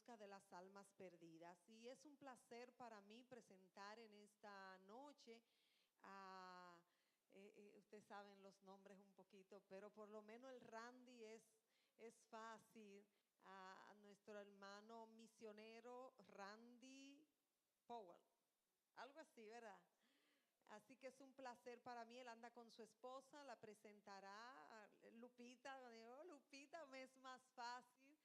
busca de las almas perdidas. Y es un placer para mí presentar en esta noche a, ustedes saben los nombres un poquito, pero por lo menos el Randy es fácil, a nuestro hermano misionero Randy Powell, algo así, ¿verdad? Así que es un placer para mí. Él anda con su esposa, la presentará. Lupita, digo, Lupita, me es más fácil.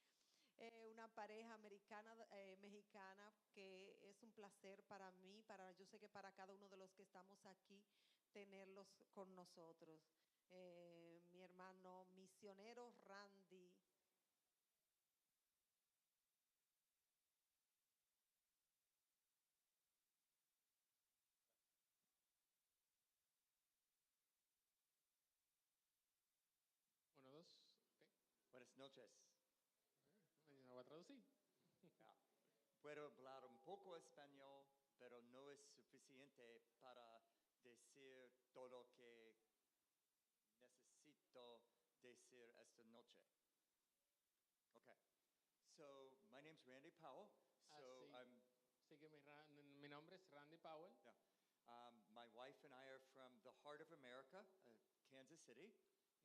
Una pareja americana, mexicana, que es un placer para mí, yo sé que para cada uno de los que estamos aquí, tenerlos con nosotros. Mi hermano misionero Randy. Uno, dos. Okay. Buenas noches. No voy a traducir. Puedo hablar un poco español, pero no es suficiente para decir todo lo que necesito decir esta noche. Okay. So, my name's Randy Powell. So, Sí que mi nombre es Randy Powell. Yeah. My wife and I are from the heart of America, Kansas City.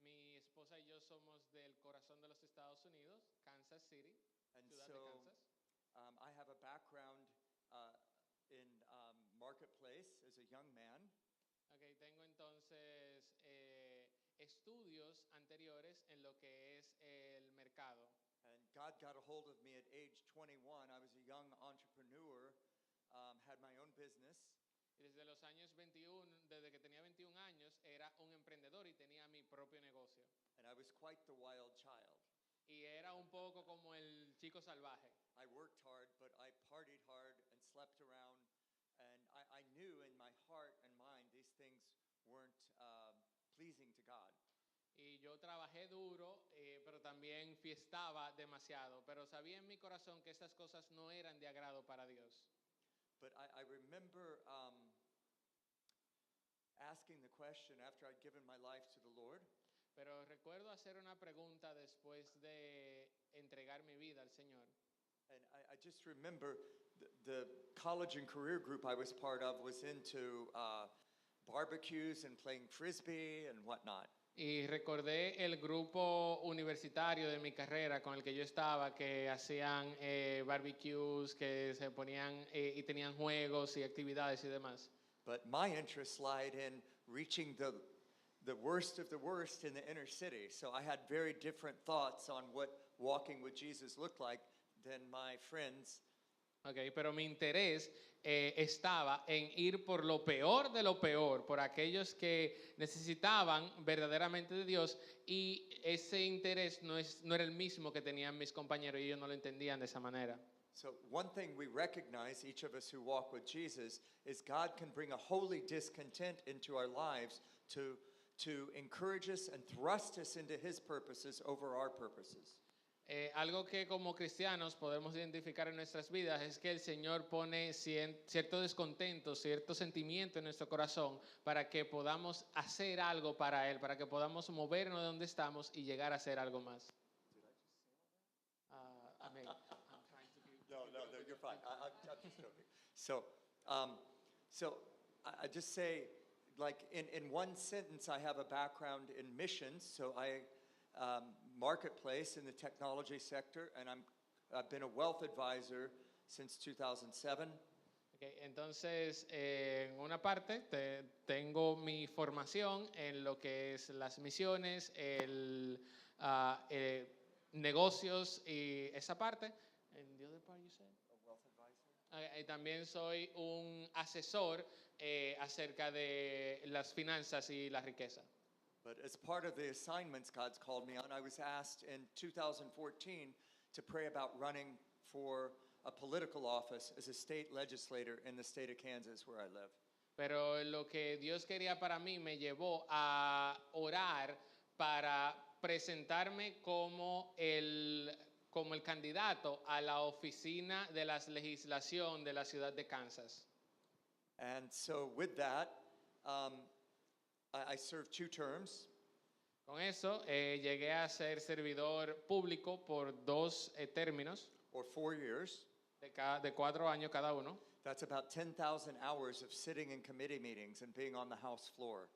Mi esposa y yo somos del corazón de los Estados Unidos, Kansas City, And ciudad so, de Kansas. I have a background in marketplace as a young man. Okay, tengo entonces estudios anteriores en lo que es el mercado. And God got a hold of me at age 21. I was a young entrepreneur, had my own business. Y desde los años 21, desde que tenía 21 años, era un emprendedor y tenía mi propio negocio. And I was quite the wild child. Y era un poco como el chico salvaje. I worked hard, but I partied hard and slept around. And I knew in my heart and mind these things weren't pleasing to God. Y yo trabajé duro, pero también fiestaba demasiado. Pero sabía en mi corazón que estas cosas no eran de agrado para Dios. But I remember asking the question after I'd given my life to the Lord. Pero recuerdo hacer una pregunta después de entregar mi vida al Señor. And I just remember the college and career group I was part of was into barbecues and playing frisbee and whatnot. Y recordé el grupo universitario de mi carrera con el que yo estaba, que hacían barbecues, que se ponían y tenían juegos y actividades y demás. But my interest lied in reaching the worst of the worst in the inner city. So I had very different thoughts on what walking with Jesus looked like than my friends. Okay, pero mi interés estaba en ir por lo peor de lo peor, por aquellos que necesitaban verdaderamente de Dios, y ese interés no era el mismo que tenían mis compañeros y ellos no lo entendían de esa manera. So one thing we recognize, each of us who walk with Jesus, is God can bring a holy discontent into our lives to encourage us and thrust us into His purposes over our purposes. Algo que como cristianos podemos identificar en nuestras vidas es que el Señor pone cierto descontento, cierto sentimiento en nuestro corazón para que podamos hacer algo para Él, para que podamos movernos de donde estamos y llegar a hacer algo más. I'm trying to give No, you're fine. I'm just joking. So I just say, like in one sentence, I have a background in missions. So I marketplace in the technology sector, and I've been a wealth advisor since 2007. Okay, entonces, en una parte tengo mi formación en lo que es las misiones, negocios y esa parte. And the other part you said? A wealth advisor. Y también soy un asesor acerca de las finanzas y la riqueza. But as part of the assignments God's called me on, I was asked in 2014 to pray about running for a political office as a state legislator in the state of Kansas where I live. Pero lo que Dios quería para mí me llevó a orar para presentarme como el candidato a la oficina de la legislación de la ciudad de Kansas. And so with that, I served 2 terms. Con eso llegué a ser servidor público por 2 términos. or 4 years. de 4 años cada uno. That's about 10,000 hours of sitting in committee meetings and being on the House floor.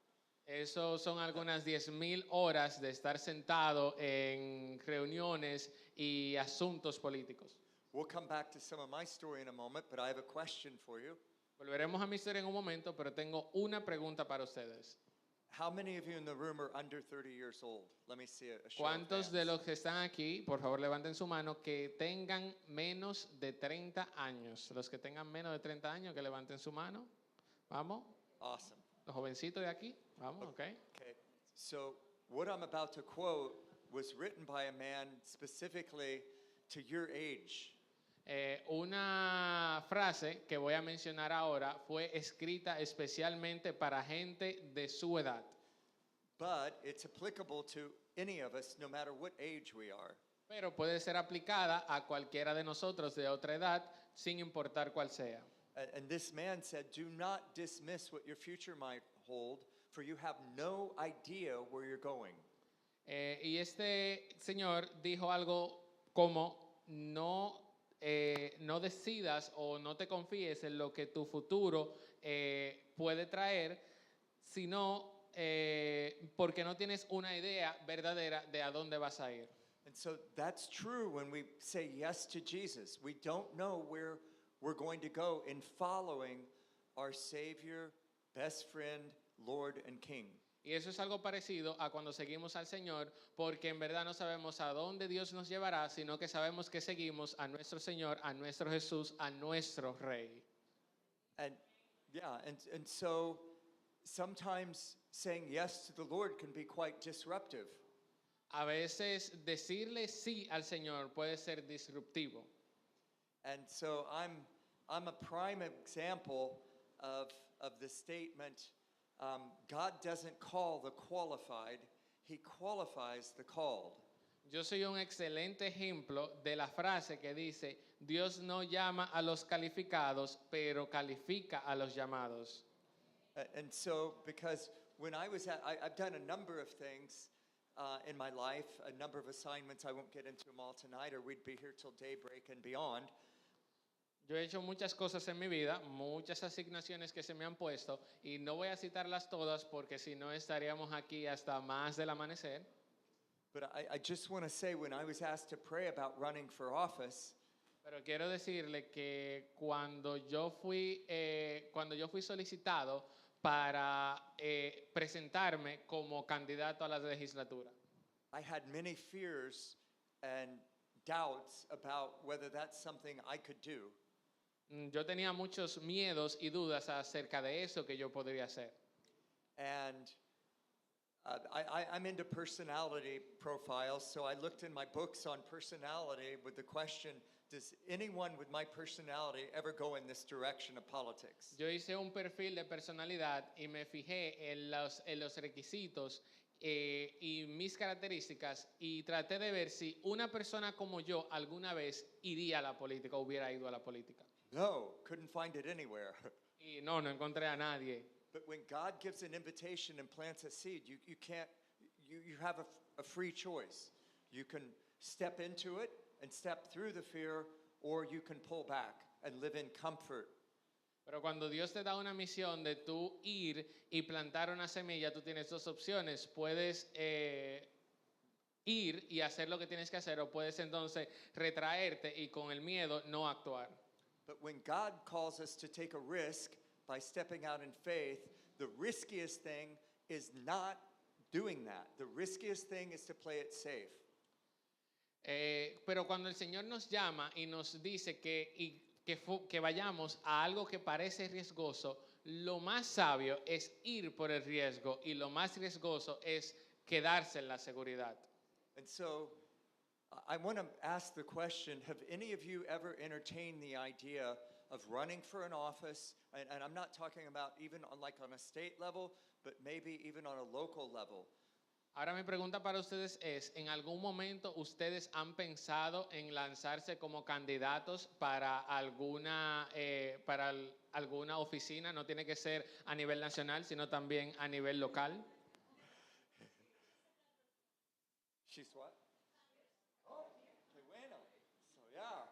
Eso son algunas 10,000 horas de estar sentado en reuniones y asuntos políticos. We'll come back to some of my story in a moment, but I have a question for you. Volveremos a mi historia en un momento, pero tengo una pregunta para ustedes. How many of you in the room are under 30 years old? Let me see a show of ¿Cuántos de hands. los que están aquí, por favor levanten su mano, que tengan menos de 30 años? Los que tengan menos de 30 años, que levanten su mano. Vamos. Awesome. Los jovencitos de aquí. Vamos, ok. Okay. So what I'm about to quote was written by a man specifically to your age. Una frase que voy a mencionar ahora fue escrita especialmente para gente de su edad. But it's applicable to any of us, no matter what age we are. Pero puede ser aplicada a cualquiera de nosotros de otra edad, sin importar cuál sea. And this man said, do not dismiss what your future might hold, for you have no idea where you're going. Y este señor dijo algo como, no decidas o no te confíes en lo que tu futuro puede traer, sino porque no tienes una idea verdadera de a dónde vas a ir. And so that's true when we say yes to Jesus. We don't know where we're going to go in following our Savior, best friend, Lord, and King. Y eso es algo parecido a cuando seguimos al Señor, porque en verdad no sabemos a dónde Dios nos llevará, sino que sabemos que seguimos a nuestro Señor, a nuestro Jesús, a nuestro Rey. And yeah, and so sometimes saying yes to the Lord can be quite disruptive. A veces decirle sí al Señor puede ser disruptivo. And so I'm a prime example of the statement, God doesn't call the qualified, he qualifies the called. Yo soy un excelente ejemplo de la frase que dice, Dios no llama a los calificados, pero califica a los llamados. And so, because when I've done a number of things in my life, a number of assignments, I won't get into them all tonight, or we'd be here till daybreak and beyond. Yo he hecho muchas cosas en mi vida, muchas asignaciones que se me han puesto, y no voy a citarlas todas porque si no estaríamos aquí hasta más del amanecer. But I just want to say, when I was asked to pray about running for office, Pero quiero decirle que cuando yo fui solicitado para presentarme como candidato a la legislatura, I had many fears and doubts about whether that's something I could do. yo tenía muchos miedos y dudas acerca de eso que yo podría hacer. And I'm into personality profiles, so I looked in my books on personality with the question, does anyone with my personality ever go in this direction of politics? Yo hice un perfil de personalidad y me fijé en los requisitos y mis características y traté de ver si una persona como yo alguna vez iría a la política o hubiera ido a la política. No, couldn't find it anywhere. Y no encontré a nadie. But when God gives an invitation and plants a seed, you can't, you have a free choice. You can step into it and step through the fear, or you can pull back and live in comfort. Pero cuando Dios te da una misión de tú ir y plantar una semilla, tú tienes dos opciones. Puedes ir y hacer lo que tienes que hacer, o puedes entonces retraerte y con el miedo no actuar. But when God calls us to take a risk by stepping out in faith, the riskiest thing is not doing that. The riskiest thing is to play it safe. Pero cuando el Señor nos llama y nos dice que vayamos a algo que parece riesgoso, lo más sabio es ir por el riesgo y lo más riesgoso es quedarse en la seguridad. And so I want to ask the question, have any of you ever entertained the idea of running for an office? And I'm not talking about even on a state level, but maybe even on a local level. Ahora mi pregunta para ustedes es, ¿en algún momento ustedes han pensado en lanzarse como candidatos para alguna oficina? No tiene que ser a nivel nacional, sino también a nivel local. She's what? Oh, qué bueno. So yeah.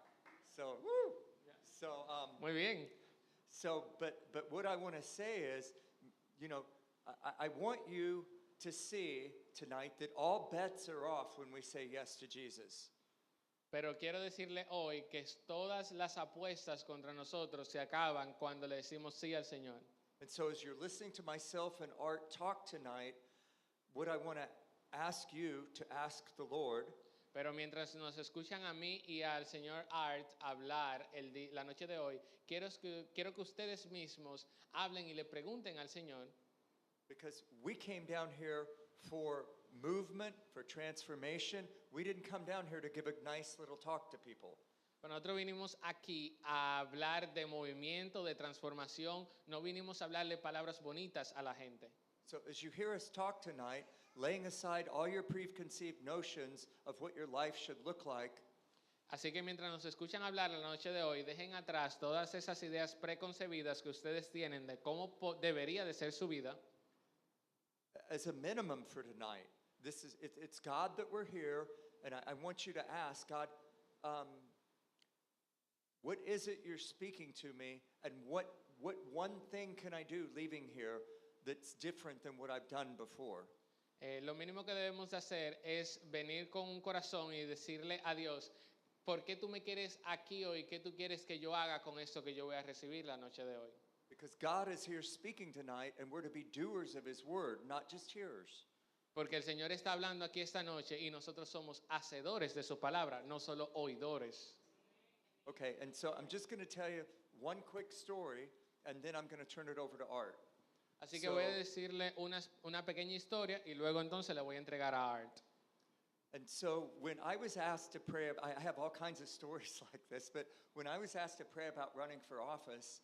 So, woo. So, Muy bien. but what I want to say is, you know, I want you to see tonight that all bets are off when we say yes to Jesus. Pero quiero decirle hoy que todas las apuestas contra nosotros se acaban cuando le decimos sí al Señor. And so as you're listening to myself and Art talk tonight, what I want to ask you to ask the Lord Pero mientras nos escuchan a mí y al señor Art hablar la noche de hoy, quiero que ustedes mismos hablen y le pregunten al Señor. Because we came down here for movement, for transformation. We didn't come down here to give a nice little talk to people. Pero nosotros vinimos aquí a hablar de movimiento, de transformación. No vinimos a hablarle palabras bonitas a la gente. So as you hear us talk tonight, laying aside all your preconceived notions of what your life should look like, Así que mientras nos escuchan hablar la noche de hoy, dejen atrás todas esas ideas preconcebidas que ustedes tienen de cómo debería de ser su vida. as a minimum for tonight, it's God that we're here, and I want you to ask God, what is it you're speaking to me, and what one thing can I do leaving here that's different than what I've done before? Lo mínimo que debemos de hacer es venir con un corazón y decirle a Dios, ¿por qué tú me quieres aquí hoy? ¿Qué tú quieres que yo haga con esto que yo voy a recibir la noche de hoy? Because God is here speaking tonight, and we're to be doers of His word, not just hearers. Porque el Señor está hablando aquí esta noche y nosotros somos hacedores de su palabra, no solo oidores. Okay, and so I'm just going to tell you one quick story, and then I'm going to turn it over to Art. Así que voy a decirle una pequeña historia y luego entonces le voy a entregar a Art. And so when I was asked to pray, I have all kinds of stories like this, but when I was asked to pray about running for office,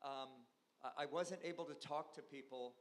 I wasn't able to talk to people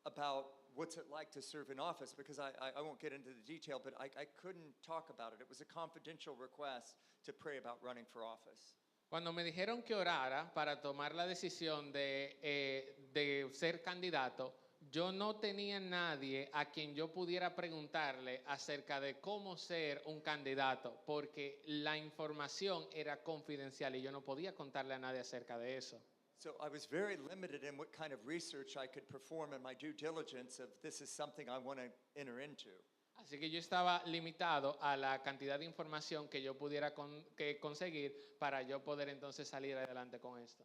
about what's it like to serve in office because I won't get into the detail, but I couldn't talk about it. It was a confidential request to pray about running for office. Cuando me dijeron que orara para tomar la decisión de ser candidato, yo no tenía nadie a quien yo pudiera preguntarle acerca de cómo ser un candidato, porque la información era confidencial y yo no podía contarle a nadie acerca de eso. So I was very limited in what kind of research I could perform in my due diligence of this is something I want to enter into. Así que yo estaba limitado a la cantidad de información que yo pudiera conseguir para yo poder entonces salir adelante con esto.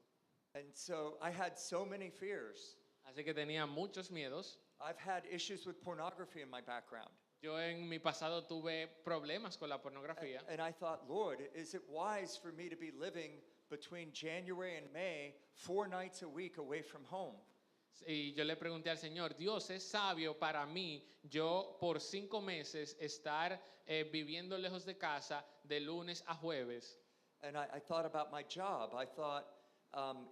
And so I had so many fears. Así que tenía muchos miedos. I've had issues with pornography in my background. Yo en mi pasado tuve problemas con la pornografía. And I thought, Lord, is it wise for me to be living between January and May 4 nights a week away from home? Y yo le pregunté al Señor, Dios, ¿es sabio para mí yo por 5 meses estar viviendo lejos de casa de lunes a jueves? And I thought about my job. I thought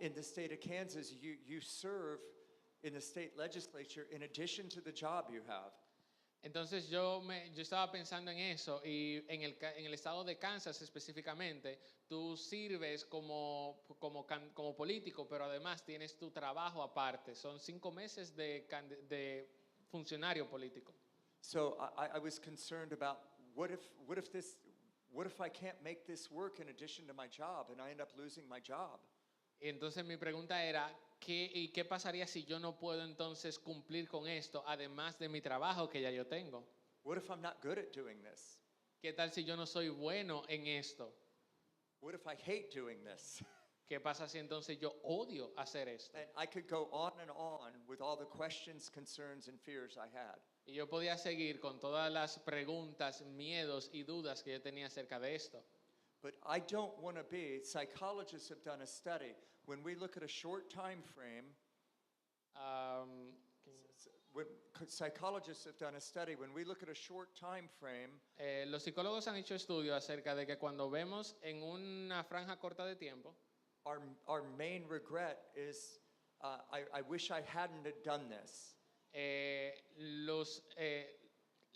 in the state of Kansas, you serve in the state legislature in addition to the job you have. Entonces yo estaba pensando en eso y en el estado de Kansas específicamente, tú sirves como político, pero además tienes tu trabajo aparte. Son 5 meses de funcionario político. So I was concerned about what if I can't make this work in addition to my job and I end up losing my job? Y entonces mi pregunta era, ¿qué pasaría si yo no puedo entonces cumplir con esto, además de mi trabajo que ya yo tengo? What if I'm not good at doing this? ¿Qué tal si yo no soy bueno en esto? What if I hate doing this? ¿Qué pasa si entonces yo odio hacer esto? And I could go on and on with all the questions, concerns, and fears I had. Y yo podía seguir con todas las preguntas, miedos y dudas que yo tenía acerca de esto. But I don't want to be, psychologists have done a study. When we look at a short time frame, when psychologists have done a study, when we look at a short time frame, los psicólogos han hecho estudios acerca de que cuando vemos en una franja corta de tiempo, our main regret is, I wish I hadn't have done this.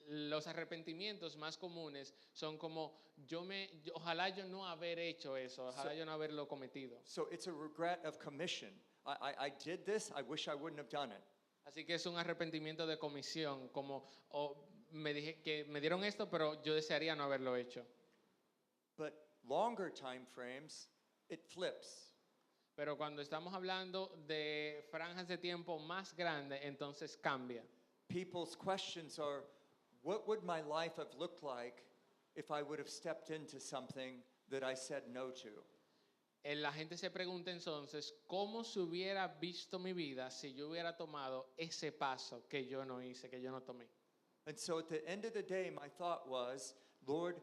Los arrepentimientos más comunes son como ojalá yo no haber hecho eso, ojalá yo no haberlo cometido. So it's a regret of commission. I did this, I wish I wouldn't have done it. Así que es un arrepentimiento de comisión, como me dije que me dieron esto, pero yo desearía no haberlo hecho. But longer time frames, it flips. Pero cuando estamos hablando de franjas de tiempo más grandes, entonces cambia. People's questions are, what would my life have looked like if I would have stepped into something that I said no to? La gente se pregunta entonces, ¿cómo se hubiera visto mi vida si yo hubiera tomado ese paso que yo no hice, que yo no tomé? And so at the end of the day, my thought was, Lord,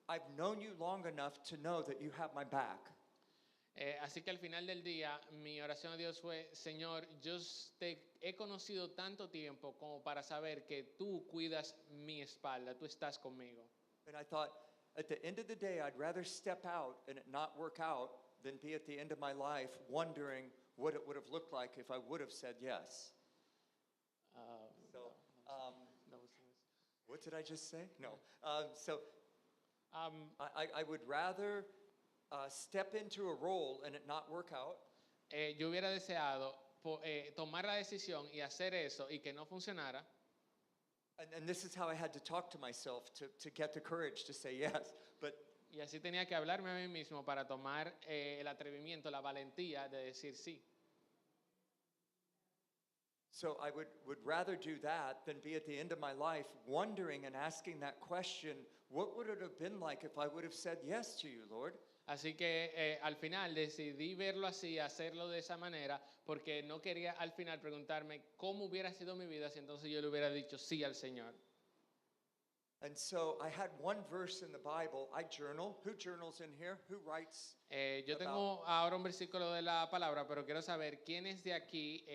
I've known you long enough to know that you have my back. Así que al final del día, mi oración a Dios fue, Señor, yo te he conocido tanto tiempo como para saber que tú cuidas mi espalda, tú estás conmigo. And I thought, at the end of the day, I'd rather step out and it not work out than be at the end of my life wondering what it would have looked like if I would have said yes. What did I just say? No. I would rather step into a role and it not work out. Yo hubiera deseado tomar la decisión y hacer eso y que no funcionara. And this is how I had to talk to myself to get the courage to say yes. Y así tenía que hablarme a mí mismo para tomar el atrevimiento, la valentía de decir sí. So I would rather do that than be at the end of my life wondering and asking that question, what would it have been like if I would have said yes to you, Lord? Así que al final decidí verlo así, hacerlo de esa manera, porque no quería al final preguntarme cómo hubiera sido mi vida si entonces yo le hubiera dicho sí al Señor. And so I had one verse in the Bible. I journal. Who journals in here? Who writes? Yo tengo ahora un versículo de la palabra, pero quiero saber quiénes de aquí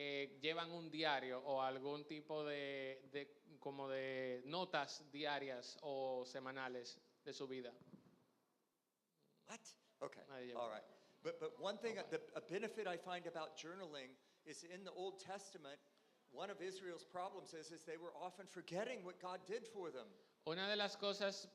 llevan un diario o algún tipo como de notas diarias o semanales de su vida. What? Okay. All right. But one thing, a benefit I find about journaling is in the Old Testament, one of Israel's problems is they were often forgetting what God did for them. Una de las cosas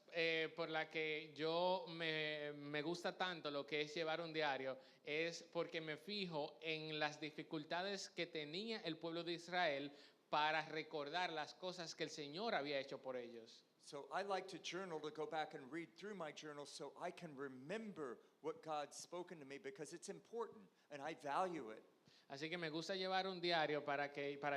por la que yo me gusta tanto lo que es llevar un diario es porque me fijo en las dificultades que tenía el pueblo de Israel para recordar las cosas que el Señor había hecho por ellos. So I like to journal, to go back and read through my journal so I can remember what God's spoken to me because it's important and I value it. Así que me gusta llevar un diario para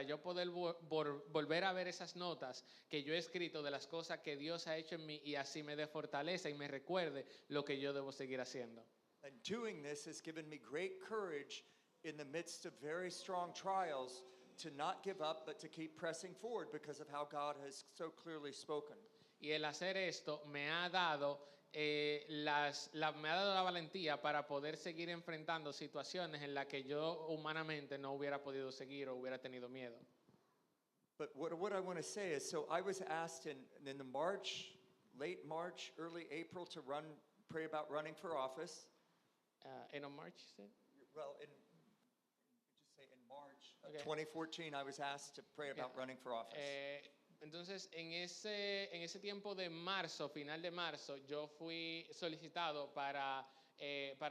yo poder volver a ver esas notas que yo he escrito de las cosas que Dios ha hecho en mí y así me dé fortaleza y me recuerde lo que yo debo seguir haciendo. And doing this has given me great courage in the midst of very strong trials to not give up but to keep pressing forward because of how God has so clearly spoken. Y el hacer esto me ha dado la valentía para poder seguir enfrentando situaciones en las que yo humanamente no hubiera podido seguir o hubiera tenido miedo. But what I want to say is, so I was asked in the late March, early April to pray about running for office. In March, you said? Well, just say in March Okay. 2014, I was asked to pray about running for office. Entonces, en ese tiempo de marzo, final de marzo, yo fui solicitado para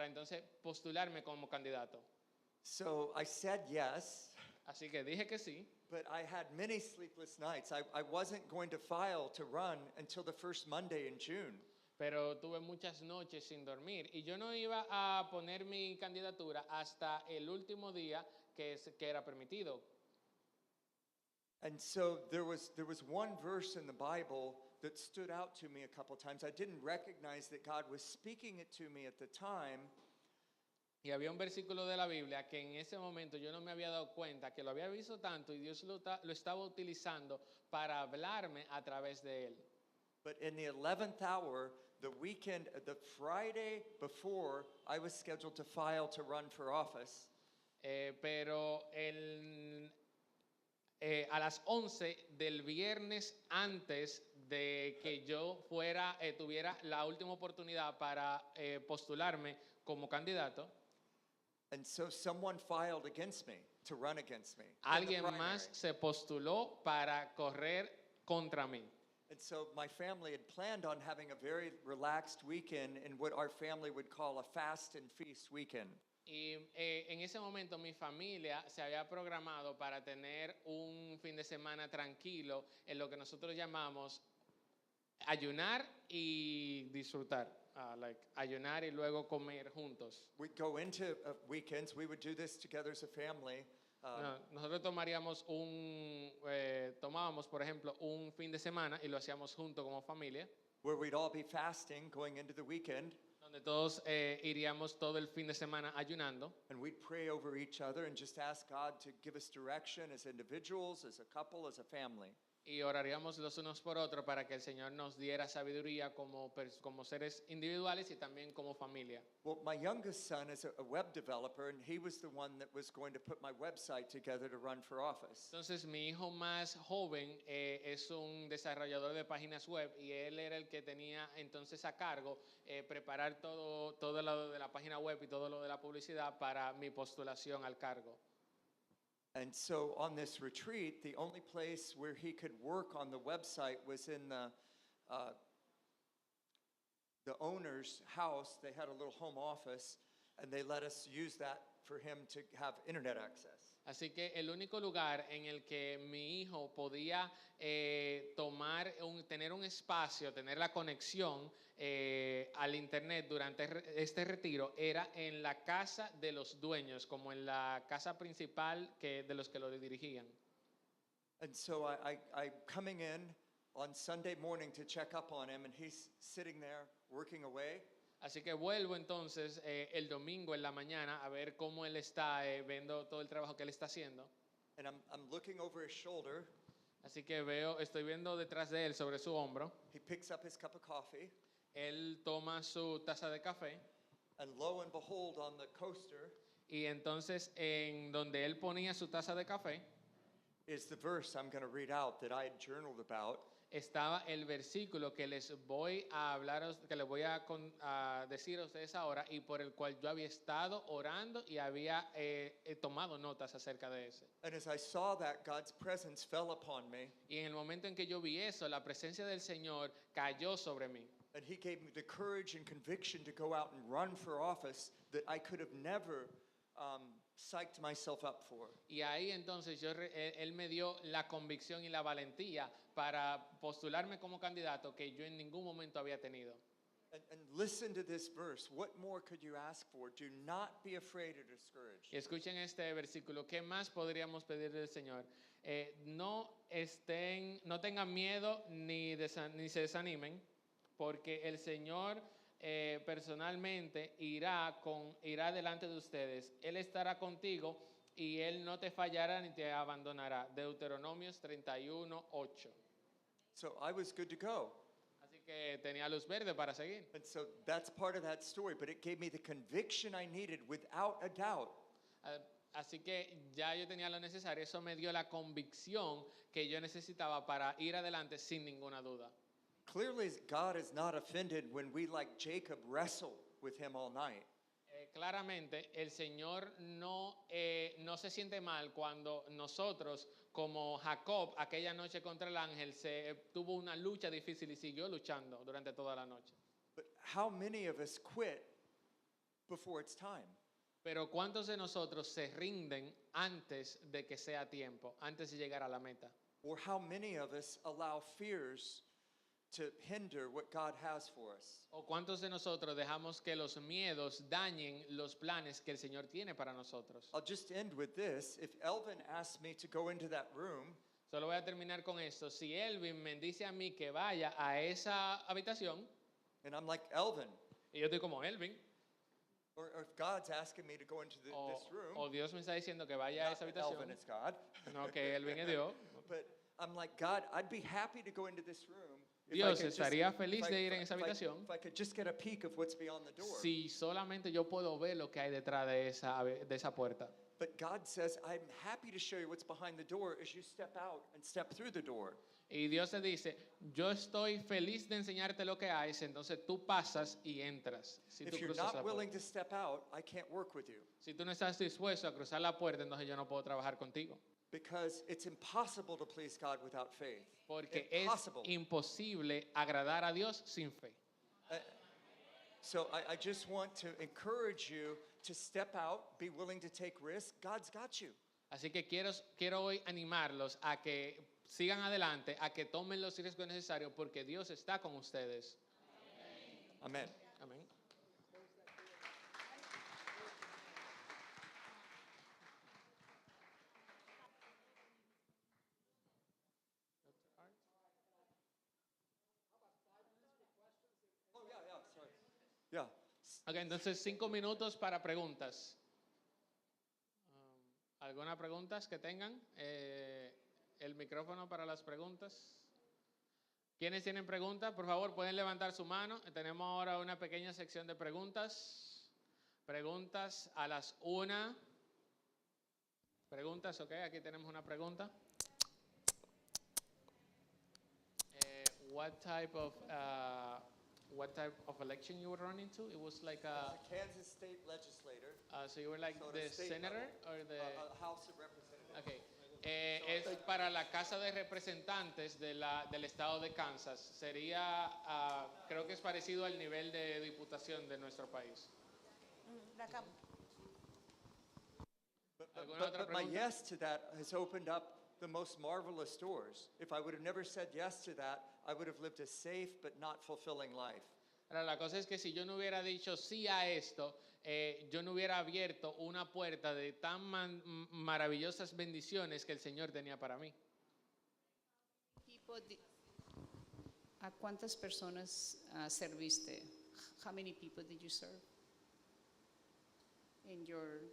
entonces postularme como candidato. So I said yes. Así que dije que sí. But I had many sleepless nights. I wasn't going to file to run until the first Monday in June. Pero tuve muchas noches sin dormir y yo no iba a poner mi candidatura hasta el último día que era permitido. And so there was one verse in the Bible that stood out to me a couple times. I didn't recognize that God was speaking it to me at the time. Y había un versículo de la Biblia que en ese momento yo no me había dado cuenta, que lo había visto tanto y Dios lo estaba utilizando para hablarme a través de él. But in the 11th hour, the Friday before, I was scheduled to file to run for office. Pero a las 11 del viernes antes de que yo tuviera la última oportunidad para postularme como candidato. And so someone filed against me, to run against me. Alguien más se postuló para correr contra mí. And so my family had planned on having a very relaxed weekend in what our family would call a fast and feast weekend. Y en ese momento mi familia se había programado para tener un fin de semana tranquilo en lo que nosotros llamamos ayunar y disfrutar. like ayunar y luego comer juntos. We'd go into weekends. We would do this together as a family. Nosotros tomábamos, por ejemplo, un fin de semana y lo hacíamos junto como familia, Where we'd all be fasting going into the weekend. donde todos iríamos todo el fin de semana ayunando. And we'd pray over each other and just ask God to give us direction as individuals, as a couple, as a family. Y oraríamos los unos por otros para que el Señor nos diera sabiduría como seres individuales y también como familia. Well, my youngest son is a web developer, and he was the one that was going to put my website together to run for office. Entonces mi hijo más joven es un desarrollador de páginas web y él era el que tenía entonces a cargo preparar todo lo de la página web y todo lo de la publicidad para mi postulación al cargo. And so on this retreat, the only place where he could work on the website was in the owner's house. They had a little home office, and they let us use that for him to have internet access. Así que el único lugar en el que mi hijo podía tener un espacio, tener la conexión al internet durante este retiro era en la casa de los dueños, como en la casa principal de los que lo dirigían. And so I'm coming in on Sunday morning to check up on him, and he's sitting there working away. Así que vuelvo entonces el domingo en la mañana a ver cómo él está viendo todo el trabajo que él está haciendo. And I'm looking over his shoulder. Así que estoy viendo detrás de él sobre su hombro. He picks up his cup of coffee. Él toma su taza de café. And lo and behold, on the coaster Y entonces en donde él ponía su taza de café is the verse I'm going to read out that I had journaled about. Estaba el versículo que les voy a hablar, que les voy a decir a ustedes ahora y por el cual yo había estado orando y había tomado notas acerca de ese. And as I saw that, God's presence fell upon me. Y en el momento en que yo vi eso, la presencia del Señor cayó sobre mí. And he gave me the courage and conviction to go out and run for office that I could have never psyched myself up for. Y ahí entonces él me dio la convicción y la valentía para postularme como candidato que yo en ningún momento había tenido. And listen to this verse. What more could you ask for? Do not be afraid or discouraged. Y escuchen este versículo. ¿Qué más podríamos pedir del Señor? No tengan miedo ni se desanimen, porque el Señor personalmente irá delante de ustedes. Él estará contigo y Él no te fallará ni te abandonará. Deuteronomios 31:8. So I was good to go. Así que tenía luz verde para seguir. And so that's part of that story, but it gave me the conviction I needed without a doubt. Así que ya yo tenía lo necesario. Eso me dio la convicción que yo necesitaba para ir adelante sin ninguna duda. Clearly, God is not offended when we, like Jacob, wrestle with him all night. Claramente, el Señor no se siente mal cuando nosotros, como Jacob, aquella noche contra el ángel, tuvo una lucha difícil y siguió luchando durante toda la noche. But how many of us quit before it's time? Pero ¿cuántos de nosotros se rinden antes de que sea tiempo, antes de llegar a la meta? Or how many of us allow fears to hinder what God has for us? ¿O cuántos de nosotros dejamos que los miedos dañen los planes que el Señor tiene para nosotros? I'll just end with this. If Elvin asked me to go into that room, Solo voy a terminar con esto. Si Elvin me dice a mí que vaya a esa habitación, and I'm like, Elvin, y yo estoy como Elvin, or if God's asking me to go into this room, o Dios me está diciendo que vaya a not esa that habitación, Elvin is God, no que Elvin es Dios. but I'm like, God, I'd be happy to go into this room. if I Dios could just- estaría feliz if I- de ir en if esa I- habitación If I could just get a peek of what's beyond the door. si solamente yo puedo ver lo que hay detrás de esa puerta. But God says, I'm happy to show you what's behind the door as you step out and step through the door. Y Dios te dice, yo estoy feliz de enseñarte lo que hay, entonces tú pasas y entras. Si tú If you're cruzas la not willing puerta. to step out, I can't work with you. Si tú no estás dispuesto a cruzar la puerta, entonces yo no puedo trabajar contigo. Because it's impossible to please God without faith. Porque es Impossible. imposible agradar a Dios sin fe. So I just want to encourage you to step out, be willing to take risks. God's got you. Así que quiero hoy animarlos a que sigan adelante, a que tomen los riesgos necesarios, porque Dios está con ustedes. Amen. Amén. Ok, entonces 5 minutos para preguntas. ¿Alguna preguntas que tengan? El micrófono para las preguntas. ¿Quiénes tienen preguntas? Por favor, pueden levantar su mano. Tenemos ahora una pequeña sección de preguntas. Preguntas a las 1. Preguntas, ok, aquí tenemos una pregunta. What type of election you were running to? It was like As a Kansas state legislator. So you were like So the senator or the House of Representatives. Okay. Es para la Casa de Representantes del estado de Kansas. Sería, creo que es parecido al nivel de diputación de nuestro país. But my yes to that has opened up the most marvelous doors. If I would have never said yes to that, I would have lived a safe but not fulfilling life. Ahora, la cosa es que si yo no hubiera dicho sí a esto, yo no hubiera abierto una puerta de tan maravillosas bendiciones que el Señor tenía para mí. ¿A cuántas personas serviste? How many people did you serve in your?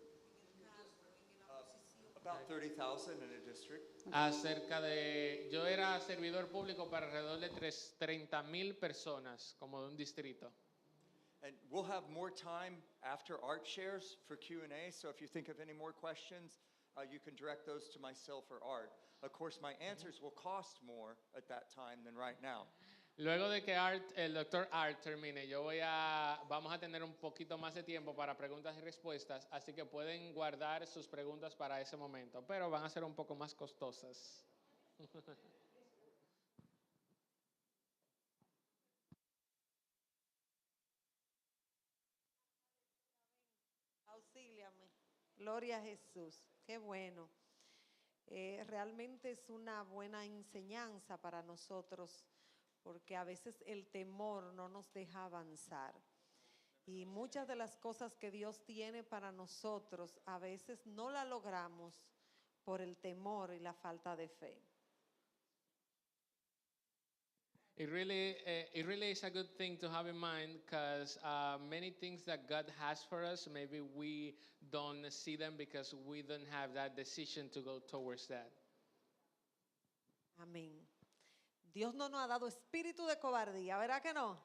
About 30,000 in a district. Yo era servidor público para alrededor de 30,000 personas, como de un distrito. And we'll have more time after Art shares for Q&A, so if you think of any more questions, you can direct those to myself or Art. Of course, my answers will cost more at that time than right now. Luego de que el doctor Art termine, vamos a tener un poquito más de tiempo para preguntas y respuestas, así que pueden guardar sus preguntas para ese momento, pero van a ser un poco más costosas. Auxíliame. Gloria a Jesús. Qué bueno. Realmente es una buena enseñanza para nosotros, porque a veces el temor no nos deja avanzar. Y muchas de las cosas que Dios tiene para nosotros, a veces no la logramos por el temor y la falta de fe. It really is a good thing to have in mind, because many things that God has for us, maybe we don't see them because we don't have that decision to go towards that. Amén. Dios no nos ha dado espíritu de cobardía, ¿verdad que no?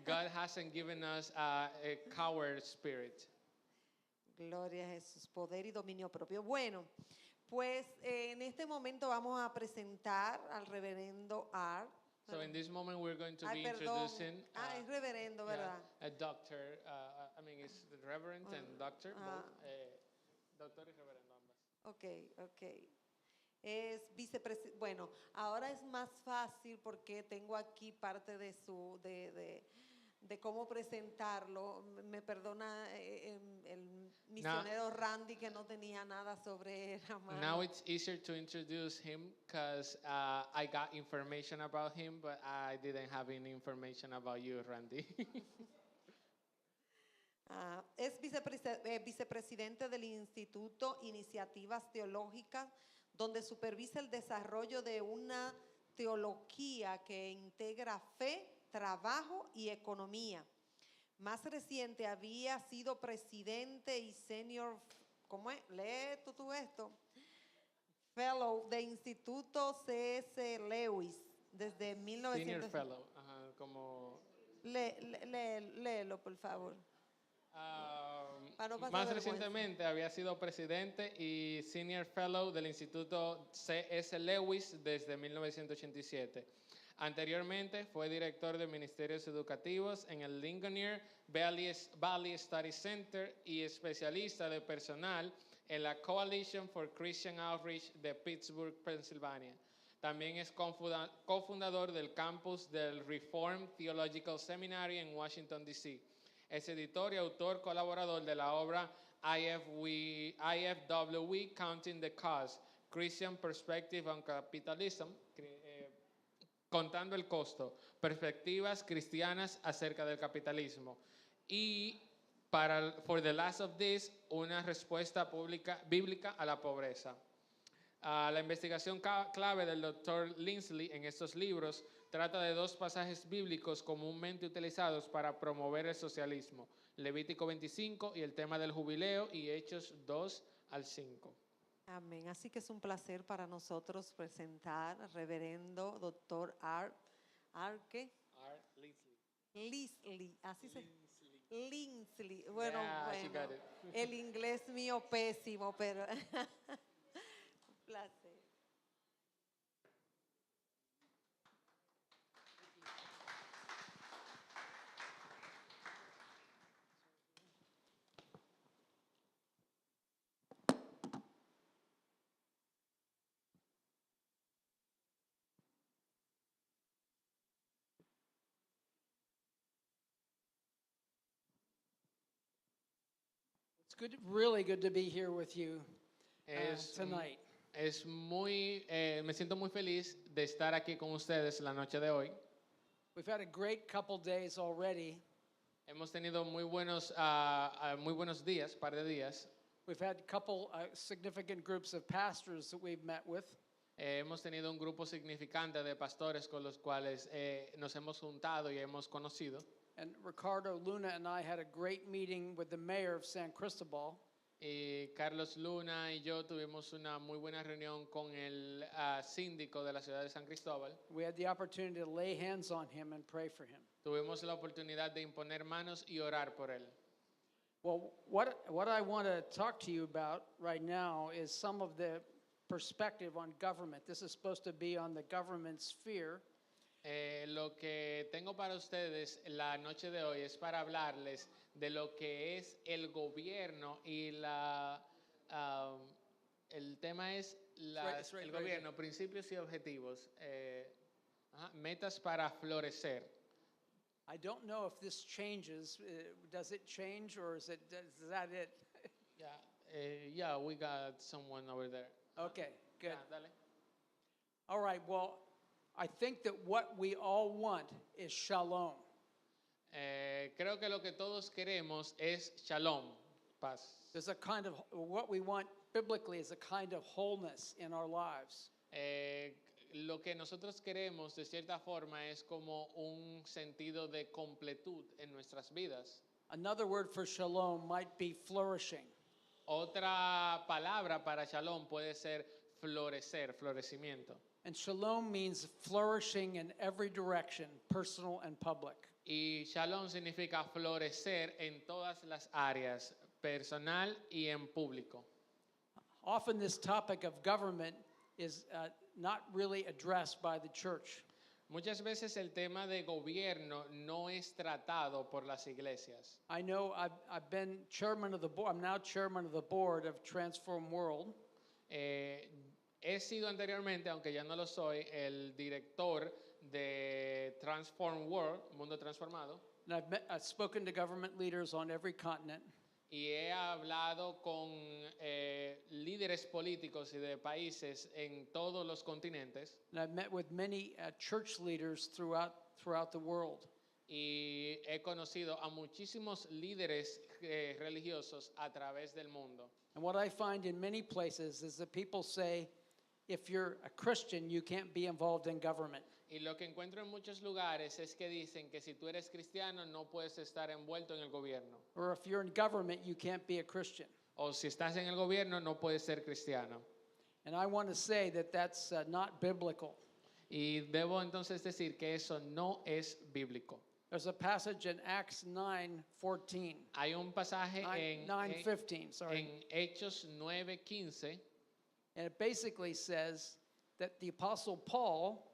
God hasn't given us a coward spirit. Gloria a Jesús, poder y dominio propio. Bueno, pues en este momento vamos a presentar al reverendo Art. So in this moment we're going to be perdón. introducing Es reverendo, ¿verdad? a doctor, I mean it's the reverend and doctor, both, doctor y reverendo ambas. Ok. Es vicepresidente. Bueno, ahora es más fácil porque tengo aquí parte de de cómo presentarlo. Me perdona el misionero Randy que no tenía nada sobre él. Now it's easier to introduce him because I got information about him, but I didn't have any information about you, Randy. Es vicepresidente del Instituto Iniciativas Teológicas, donde supervisa el desarrollo de una teología que integra fe, trabajo y economía. Más reciente había sido presidente y senior, ¿cómo es? Lee tú esto. Fellow de Instituto C.S. Lewis desde 1900. Senior fellow, como. Léelo, por favor. Más recientemente había sido presidente y senior fellow del Instituto C.S. Lewis desde 1987. Anteriormente fue director de ministerios educativos en el Ligonier Valley Study Center y especialista de personal en la Coalition for Christian Outreach de Pittsburgh, Pensilvania. También es cofundador del campus del Reformed Theological Seminary en Washington, D.C. Es editor y autor colaborador de la obra IFW Counting the Cost, Christian Perspective on Capitalism, contando el costo, perspectivas cristianas acerca del capitalismo. Y for the last of this, una respuesta bíblica a la pobreza. La investigación clave del Dr. Lindsley en estos libros trata de dos pasajes bíblicos comúnmente utilizados para promover el socialismo, Levítico 25 y el tema del jubileo y Hechos 2 al 5. Amén. Así que es un placer para nosotros presentar al reverendo doctor Arke Linsley. Así se Linsley. Bueno, Yeah, she bueno. got it. El inglés mío pésimo, pero un placer. It's good, really good to be here with you Es, tonight. es muy, me siento muy feliz de estar aquí con ustedes la noche de hoy. We've had a great couple days already. Hemos tenido muy buenos días, par de días. We've had a couple significant groups of pastors that we've met with. Hemos tenido un grupo significante de pastores con los cuales nos hemos juntado y hemos conocido. And Ricardo Luna and I had a great meeting with the mayor of San Cristobal. Y Carlos Luna y yo tuvimos una muy buena reunión con el síndico de la ciudad de San Cristóbal. We had the opportunity to lay hands on him and pray for him. Tuvimos la oportunidad de imponer manos y orar por él. Well, what I want to talk to you about right now is some of the perspective on government. This is supposed to be on the government sphere. Lo que tengo para ustedes la noche de hoy es para hablarles de lo que es el gobierno y el tema es el gobierno, principios y objetivos, metas para florecer. I don't know if this changes. Does it change or is that it? Yeah, we got someone over there. Okay, good. Dale. All right, well, I think that what we all want is shalom. Creo que lo que todos queremos es shalom, paz. There's a kind of, what we want biblically is a kind of wholeness in our lives. Lo que nosotros queremos de cierta forma es como un sentido de completud en nuestras vidas. Another word for shalom might be flourishing. Otra palabra para shalom puede ser florecer, florecimiento. And shalom means flourishing in every direction, personal and public. Y shalom significa florecer en todas las áreas, personal y en público. Often this topic of government is not really addressed by the church. Muchas veces el tema de gobierno no es tratado por las iglesias. I know I've been chairman of the board. I'm now chairman of the board of Transform World. He sido anteriormente, aunque ya no lo soy, el director de Transform World, Mundo Transformado. And I've spoken to government leaders on every continent. Y he hablado con líderes políticos y de países en todos los continentes. And I've met with many church leaders throughout the world. Y he conocido a muchísimos líderes religiosos a través del mundo. And what I find in many places is that people say, if you're a Christian, you can't be involved in government. Y lo que encuentro en muchos lugares es que dicen que si tú eres cristiano no puedes estar envuelto en el gobierno. Or if you're in government, you can't be a Christian. O si estás en el gobierno no puedes ser cristiano. And I want to say that that's not biblical. Y debo entonces decir que eso no es bíblico. There's a passage in Acts 9:14. Hay un pasaje en 9:15, sorry. en Hechos 9:15. And it basically says that the apostle Paul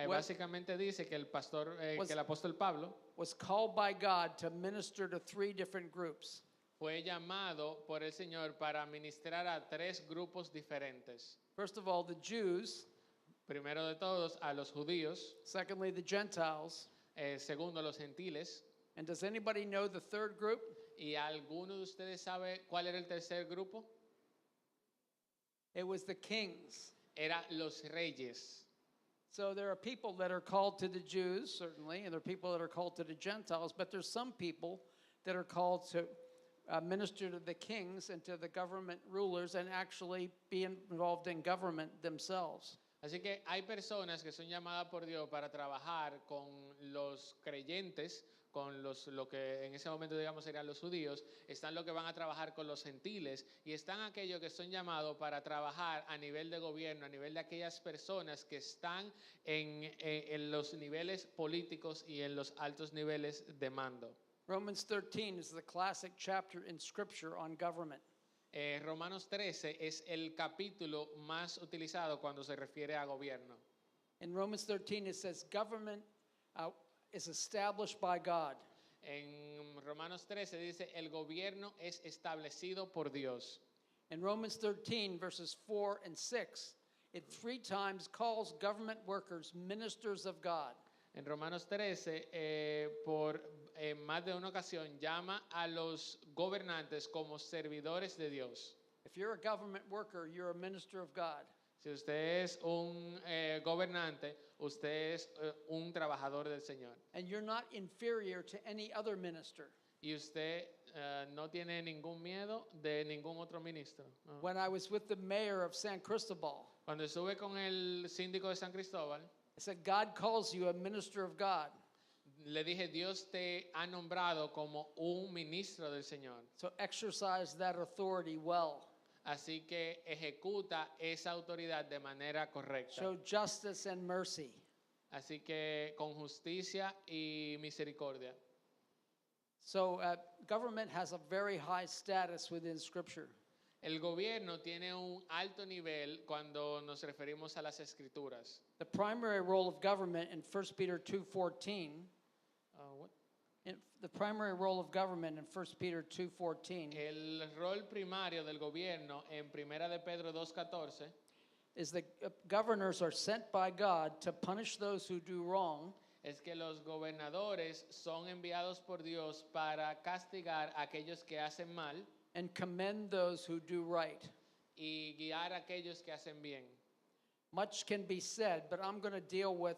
Básicamente dice que el apóstol Pablo was called by God to minister to 3 different groups. fue llamado por el Señor para ministrar a 3 grupos diferentes. First of all, the Jews. Primero de todos, a los judíos. Secondly, the Gentiles. Segundo, los gentiles. And does anybody know the third group? ¿Y alguno de ustedes sabe cuál era el tercer grupo? It was the kings. Era los reyes. So there are people that are called to the Jews, certainly, and there are people that are called to the Gentiles, but there's some people that are called to minister to the kings and to the government rulers and actually be involved in government themselves. Así que hay personas que son llamadas por Dios para trabajar con los creyentes, con lo que en ese momento digamos serían los judíos, están los que van a trabajar con los gentiles y están aquellos que son llamados para trabajar a nivel de gobierno, a nivel de aquellas personas que están en los niveles políticos y en los altos niveles de mando. Romans 13 is the classic chapter in Scripture on government. Romanos 13 es el capítulo más utilizado cuando se refiere a gobierno. In Romans 13 it says government is established by God. En Romanos 13 dice, el gobierno es establecido por Dios. In Romans 13 verses 4 and 6, it 3 times calls government workers ministers of God. En Romanos 13, por más de una ocasión, llama a los gobernantes como servidores de Dios. If you're a government worker, you're a minister of God. Si usted es un gobernante, usted es un trabajador del Señor. And you're not inferior to any other minister. Y usted no tiene ningún miedo de ningún otro ministro. ¿No? When I was with the mayor of San Cristobal, Cuando estuve con el síndico de San Cristóbal, I said, God calls you a minister of God. le dije, Dios te ha nombrado como un ministro del Señor. So exercise that authority well. Así que ejecuta esa autoridad de manera correcta. Show justice and mercy. Así que con justicia y misericordia. So government has a very high status within Scripture. El gobierno tiene un alto nivel cuando nos referimos a las escrituras. The primary role of government in 1 Peter 2:14, the primary role of government in 1 Peter 2:14 El rol primario del gobierno en Primera de Pedro 2:14 is that governors are sent by God to punish those who do wrong es que los gobernadores son enviados por Dios para castigar a aquellos que hacen mal and commend those who do right. y guiar a aquellos que hacen bien. Much can be said, but I'm going to deal with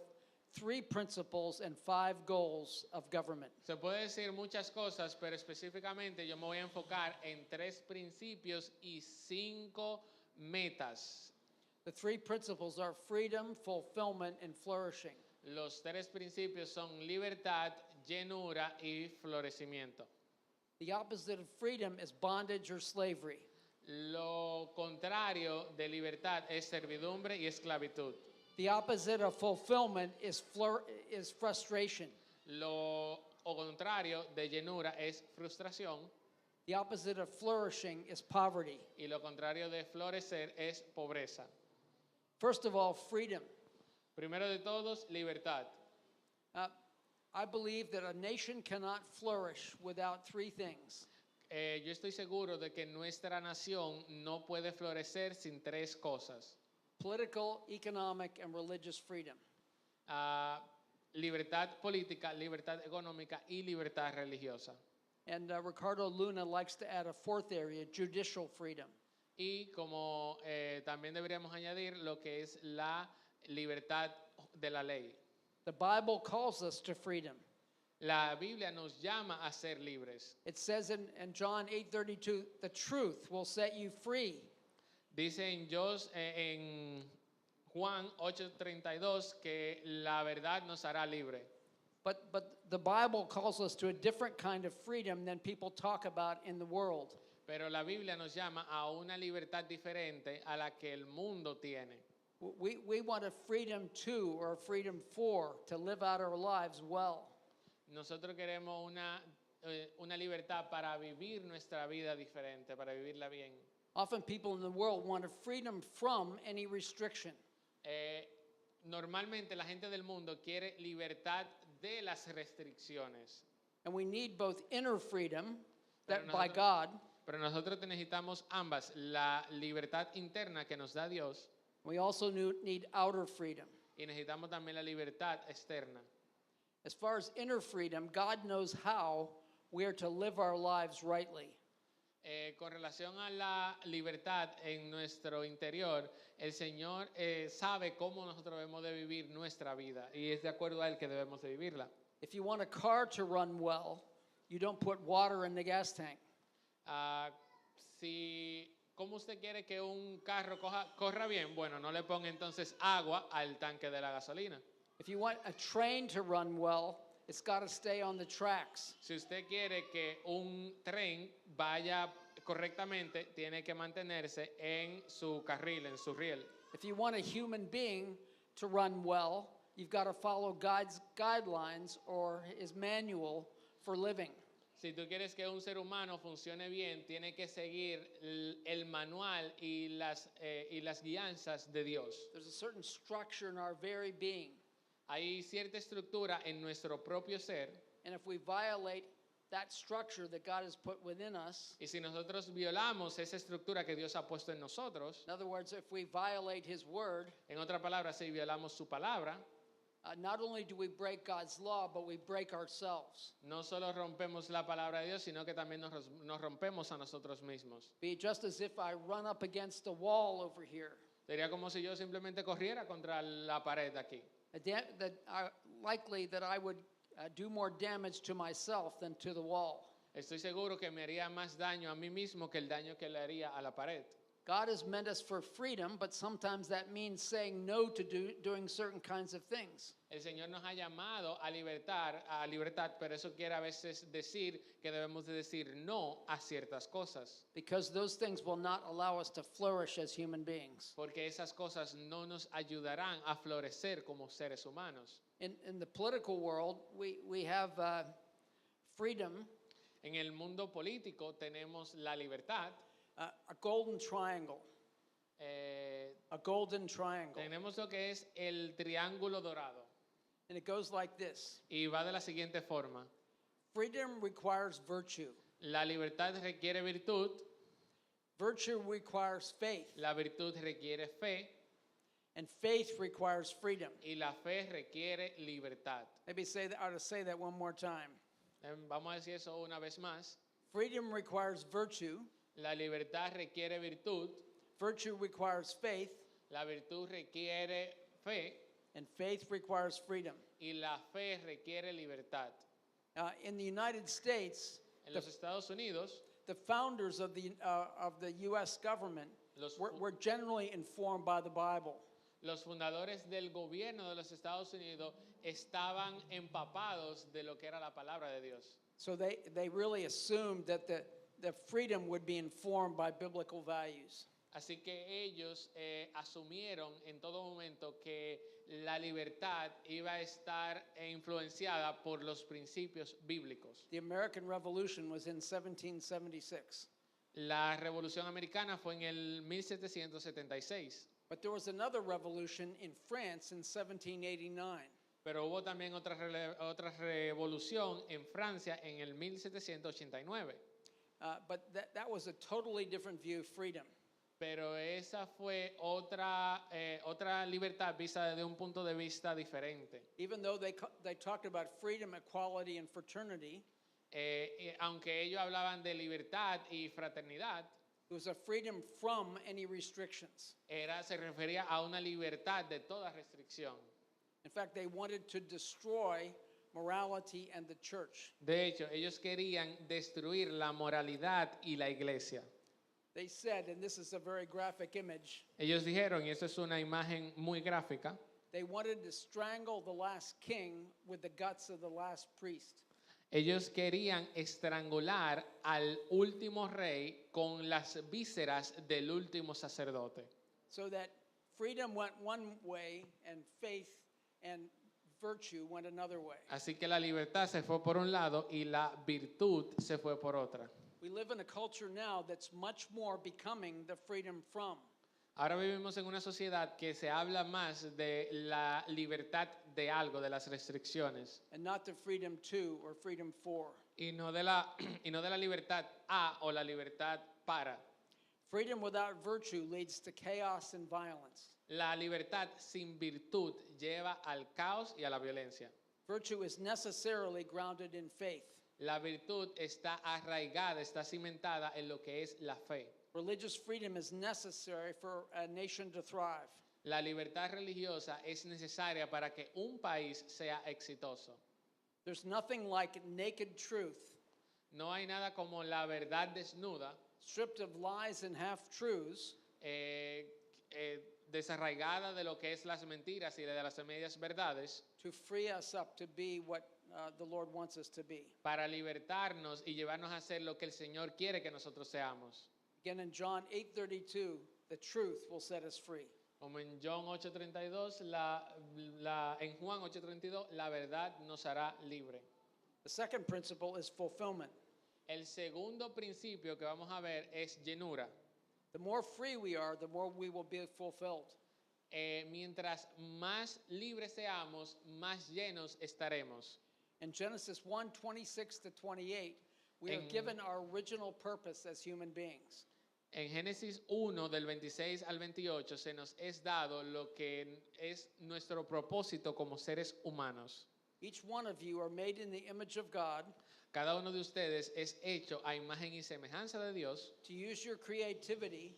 3 principles and 5 goals of government. Se puede decir muchas cosas, pero específicamente yo me voy a enfocar en 3 principios y 5 metas. The 3 principles are freedom, fulfillment, and flourishing. Los 3 principios son libertad, llenura y florecimiento. The opposite of freedom is bondage or slavery. Lo contrario de libertad es servidumbre y esclavitud. The opposite of fulfillment is frustration. Lo contrario de llenura es frustración. The opposite of flourishing is poverty. Y lo contrario de florecer es pobreza. First of all, freedom. Primero de todos, libertad. I believe that a nation cannot flourish without 3 things. Yo estoy seguro de que nuestra nación no puede florecer sin 3 cosas. Political, economic, and religious freedom. Libertad política, libertad económica y libertad religiosa. And Ricardo Luna likes to add a 4th area, judicial freedom. Y como también deberíamos añadir lo que es la libertad de la ley. The Bible calls us to freedom. La Biblia nos llama a ser libres. It says in John 8:32, the truth will set you free. Dice en Juan 8:32 que la verdad nos hará libre. But the Bible calls us to a different kind of freedom than people talk about in the world. Pero la Biblia nos llama a una libertad diferente a la que el mundo tiene. We want a freedom to or a freedom for to live out our lives well. Nosotros queremos una libertad para vivir nuestra vida diferente, para vivirla bien. Often people in the world want a freedom from any restriction. Normalmente la gente del mundo quiere libertad de las restricciones. And we need both inner freedom Pero that by God, Pero nosotros necesitamos ambas, la libertad interna que nos da Dios we also need outer freedom. y necesitamos también la libertad externa. As far as inner freedom, God knows how we are to live our lives rightly. Con relación a la libertad en nuestro interior, el Señor sabe cómo nosotros debemos de vivir nuestra vida y es de acuerdo a Él que debemos de vivirla. If you want a car to run well, you don't put water in the gas tank. Si ¿Cómo usted quiere que un carro corra bien? Bueno, no le ponga entonces agua al tanque de la gasolina. If you want a train to run well, it's got to stay on the tracks. Si usted quiere que un tren vaya correctamente, tiene que mantenerse en su carril, en su riel. If you want a human being to run well, you've got to follow God's guidelines or his manual for living. Si tú quieres que un ser humano funcione bien, tiene que seguir el manual y las guianzas de Dios. There's a certain structure in our very being. Hay cierta estructura en nuestro propio ser. And if we violate that structure that God has put within us, Y si nosotros violamos esa estructura que Dios ha puesto en nosotros, in other words, if we violate his word, en otras palabras, si violamos su palabra, not only do we break God's law, but we break ourselves. no solo rompemos la palabra de Dios, sino que también nos rompemos a nosotros mismos. Be just as if I run up against a wall over here. Sería como si yo simplemente corriera contra la pared aquí. Likely that I would do more damage to myself than to the wall. Estoy seguro que me haría más daño a mí mismo que el daño que le haría a la pared. God has meant us for freedom, but sometimes that means saying no to doing certain kinds of things. El Señor nos ha llamado a libertad, pero eso quiere a veces decir que debemos de decir no a ciertas cosas. Because those things will not allow us to flourish as human beings. Porque esas cosas no nos ayudarán a florecer como seres humanos. In the political world, we have freedom. En el mundo político tenemos la libertad. A golden triangle. A golden triangle. Tenemos lo que es el triángulo dorado. And it goes like this. Y va de la siguiente forma. Freedom requires virtue. La libertad requiere virtud. Virtue requires faith. La virtud requiere fe. And faith requires freedom. Y la fe requiere libertad. Maybe I ought to say that one more time. Vamos a decir eso una vez más. Freedom requires virtue. La libertad requiere virtud. Virtue requires faith. La virtud requiere fe. And faith requires freedom. Y la fe requiere libertad. In the United States, En los Estados Unidos, the founders of the U.S. government were generally informed by the Bible. Los fundadores del gobierno de los Estados Unidos estaban empapados de lo que era la palabra de Dios. So they really assumed that the freedom would be informed by biblical values. Así que ellos asumieron en todo momento que la libertad iba a estar influenciada por los principios bíblicos. The American Revolution was in 1776. La Revolución Americana fue en el 1776. But there was another revolution in France in 1789. Pero hubo también otra revolución en Francia en el 1789. But that was a totally different view of freedom. Pero esa fue otra libertad vista desde un punto de vista diferente. Even though they talked about freedom, equality, and fraternity, Aunque ellos hablaban de libertad y fraternidad, it was a freedom from any restrictions. se refería a una libertad de toda restricción. In fact, they wanted to destroy morality and the church. De hecho, ellos querían destruir la moralidad y la iglesia. They said, and this is a very graphic image, Ellos dijeron, y esto es una imagen muy gráfica, they wanted to strangle the last king with the guts of the last priest. ellos querían estrangular al último rey con las vísceras del último sacerdote. So that freedom went one way and faith and virtue went another way. Así que la libertad se fue por un lado y la virtud se fue por otra. We live in a culture now that's much more becoming the freedom from. Ahora vivimos en una sociedad que se habla más de la libertad de algo, de las restricciones, And not the freedom to or freedom for. y no de la libertad a o la libertad para. Freedom without virtue leads to chaos and violence. La libertad sin virtud lleva al caos y a la violencia. Virtue is necessarily grounded in faith. La virtud está arraigada, está cimentada en lo que es la fe. Religious freedom is necessary for a nation to thrive. La libertad religiosa es necesaria para que un país sea exitoso. There's nothing like naked truth No hay nada como la verdad desnuda, stripped of lies and half-truths, desarraigada de lo que es las mentiras y de las medias verdades, to free us up to be what the Lord wants us to be. para libertarnos y llevarnos a ser lo que el Señor quiere que nosotros seamos. Again, in John 8:32, the truth will set us free. Como en John 8:32, en Juan 8:32, la verdad nos hará libre. The second principle is fulfillment. El segundo principio que vamos a ver es llenura. The more free we are, the more we will be fulfilled. Mientras más libres seamos, más llenos estaremos. In Genesis 1:26 to 28, we are given our original purpose as human beings. En Génesis 1, del 26 al 28, se nos es dado lo que es nuestro propósito como seres humanos. Each one of you are made in the image of God Cada uno de ustedes es hecho a imagen y semejanza de Dios to use your creativity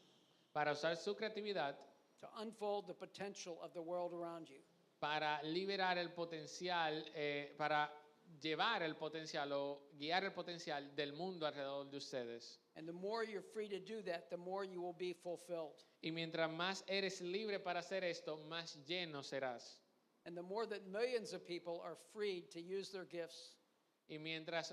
para usar su creatividad, to unfold the potential of the world around you. para liberar el potencial, para llevar el potencial o guiar el potencial del mundo alrededor de ustedes. And the more you're free to do that, the more you will be fulfilled. Y mientras más eres libre para hacer esto, más lleno serás. And the more that millions of people are freed to use their gifts, Y mientras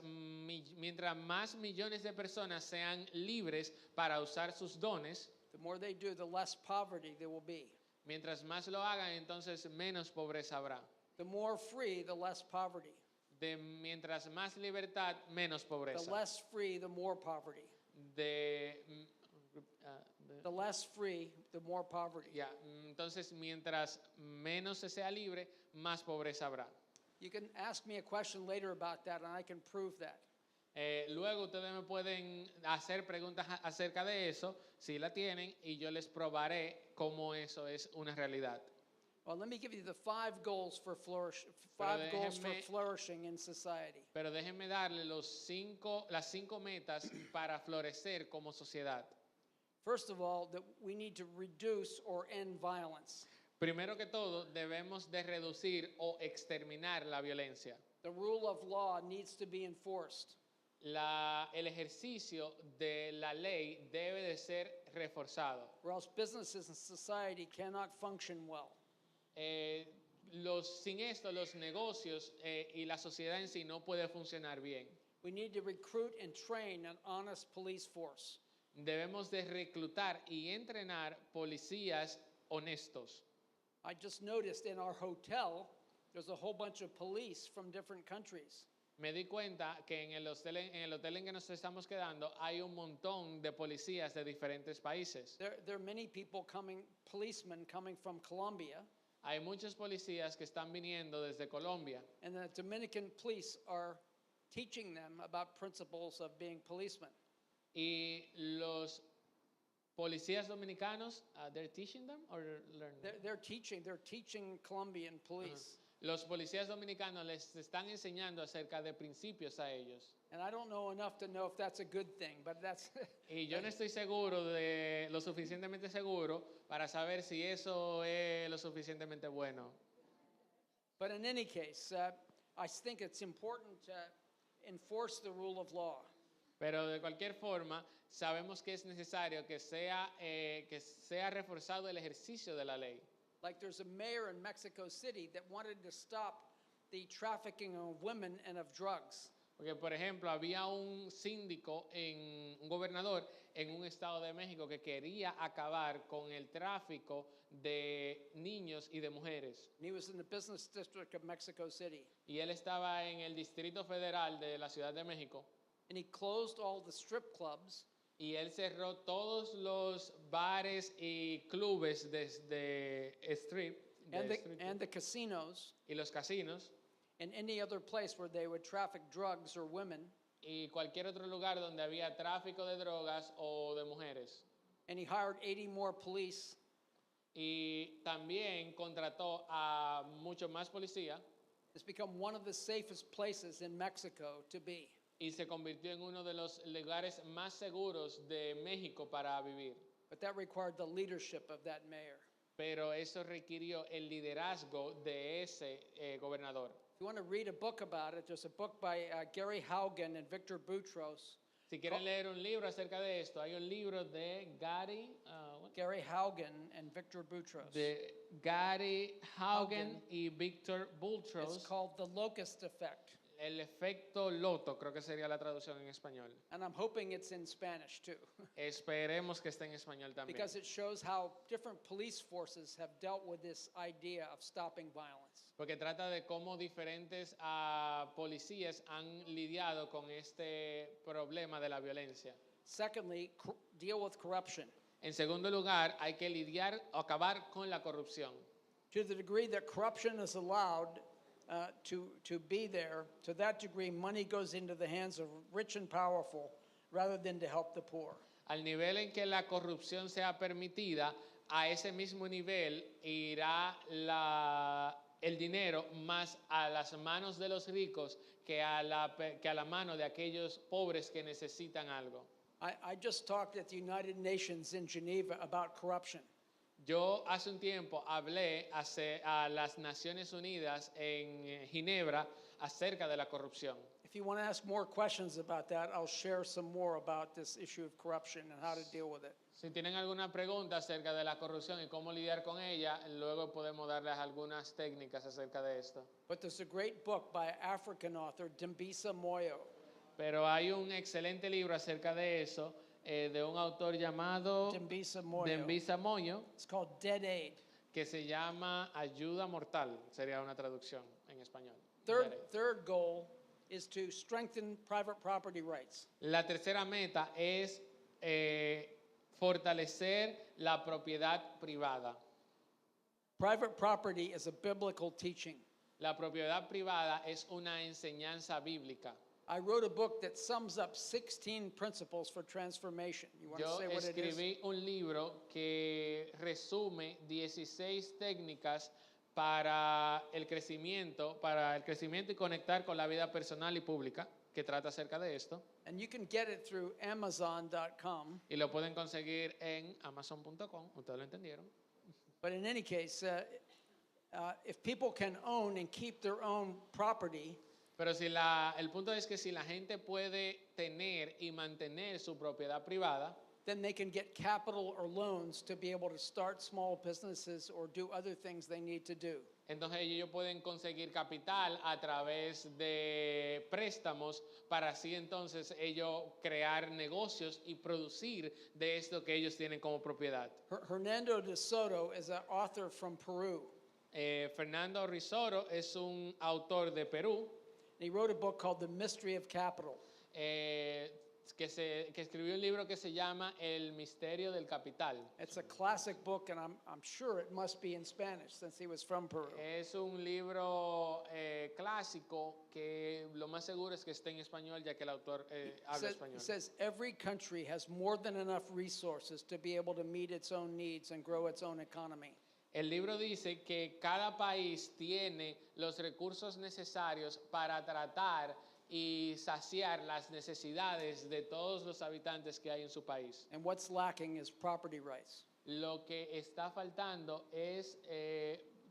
más millones de personas sean libres para usar sus dones, the more they do, the less poverty there will be. mientras más lo hagan, entonces menos pobreza habrá. The more free, the less poverty. Mientras más libertad, menos The pobreza. less free, the more poverty. The less free, the more poverty. Ya, entonces, mientras menos se sea libre, más pobreza habrá. You can ask me a question later about that, and I can prove that. Luego ustedes me pueden hacer preguntas acerca de eso, si la tienen, y yo les probaré cómo eso es una realidad. Well, let me give you the five goals for flourishing in society. Pero déjenme darle las 5 metas para florecer como sociedad. First of all, that we need to reduce or end violence. Primero que todo, debemos de reducir o exterminar la violencia. The rule of law needs to be enforced. El ejercicio de la ley debe de ser reforzado. Or else businesses and society cannot function well. Sin esto, los negocios y la sociedad en sí no puede funcionar bien. We need to recruit and train an honest police force. Debemos de reclutar y entrenar policías honestos. I just noticed in our hotel, there's a whole bunch of police from different countries. Me di cuenta que en el hotel en que nos estamos quedando hay un montón de policías de diferentes países. There are many policemen coming from Colombia, Hay muchos policías que están viniendo desde Colombia and the Dominican police are teaching them about principles of being policemen. y los policías dominicanos, they're teaching them or learning? They're teaching Colombian police. Los policías dominicanos les están enseñando acerca de principios a ellos. And I don't know enough to know if that's a good thing, but that's Y yo no estoy seguro de lo suficientemente seguro para saber si eso es lo suficientemente bueno. But in any case, I think it's important to enforce the rule of law. Pero de cualquier forma, sabemos que es necesario que sea reforzado el ejercicio de la ley. Like there's a mayor in Mexico City that wanted to stop the trafficking of women and of drugs. Porque, por ejemplo, había un síndico, un gobernador en un estado de México que quería acabar con el tráfico de niños y de mujeres. And he was in the business district of Mexico City. Y él estaba en el Distrito Federal de la Ciudad de México. And he closed all the strip clubs. Y él cerró todos los bares y clubes de strip, And the casinos y los casinos and any other place where they would traffic drugs or women. y cualquier otro lugar donde había tráfico de drogas o de mujeres. And he hired 80 more police. Y también contrató a muchos más policías It's become one of the safest places in Mexico to be. y se convirtió en uno de los lugares más seguros de México para vivir. But that required the leadership of that mayor. Pero eso requirió el liderazgo de ese gobernador. you want to read a book about it, there's a book by Gary Haugen and Victor Boutros. Si quieren leer un libro acerca de esto, hay un libro de Gary Haugen and Victor Boutros. Gary Haugen y Victor Boutros. It's called The Locust Effect. El efecto loto, creo que sería la traducción en español. And I'm hoping it's in Spanish too. Esperemos que esté en español también. Because it shows how different police forces have dealt with this idea of stopping violence. Porque trata de cómo diferentes policías han lidiado con este problema de la violencia. Secondly, deal with corruption. En segundo lugar, hay que lidiar o acabar con la corrupción. To the degree that corruption is allowed to be there, to that degree money goes into the hands of rich and powerful rather than to help the poor. Al nivel en que la corrupción sea permitida, a ese mismo nivel irá el dinero más a las manos de los ricos que a la mano de aquellos pobres que necesitan algo. I just talked at the United Nations in Geneva about corruption. Yo hace un tiempo hablé a las Naciones Unidas en Ginebra acerca de la corrupción. If you want to ask more questions about that, I'll share some more about this issue of corruption and how to deal with it. Si tienen alguna pregunta acerca de la corrupción y cómo lidiar con ella, luego podemos darles algunas técnicas acerca de esto. But there's a great book by African author Dambisa Moyo. Pero hay un excelente libro acerca de eso, de un autor llamado Dambisa Moyo. Dambisa Moyo, It's called Dead Aid. que se llama Ayuda Mortal, sería una traducción en español. Dead Aid. Third goal is to strengthen private property rights. La tercera meta es fortalecer la propiedad privada. Private property is a biblical teaching. La propiedad privada es una enseñanza bíblica. I wrote a book that sums up 16 principles for transformation. You want to Yo say what it is? escribí un libro que resume 16 técnicas para el crecimiento y conectar con la vida personal y pública, que trata acerca de esto. And you can get it through Amazon.com. Y lo pueden conseguir en amazon.com, ustedes lo entendieron. But in any case, if people can own and keep their own property, Pero el punto es que si la gente puede tener y mantener su propiedad privada, then they can get capital or loans to be able to start small businesses or do other things they need to do. entonces ellos pueden conseguir capital a través de préstamos para así entonces ellos crear negocios y producir de esto que ellos tienen como propiedad. Hernando de Soto is an author from Peru. Fernando Risoro es un autor de Perú And he wrote a book called The Mystery of Capital. que escribió un libro que se llama El Misterio del Capital. It's a classic book, and I'm sure it must be in Spanish since he was from Peru. Es un libro clásico que lo más seguro es que esté en español ya que el autor habla español. It says every country has more than enough resources to be able to meet its own needs and grow its own economy. El libro dice que cada país tiene los recursos necesarios para tratar y saciar las necesidades de todos los habitantes que hay en su país. And what's lacking is property rights. Lo que está faltando es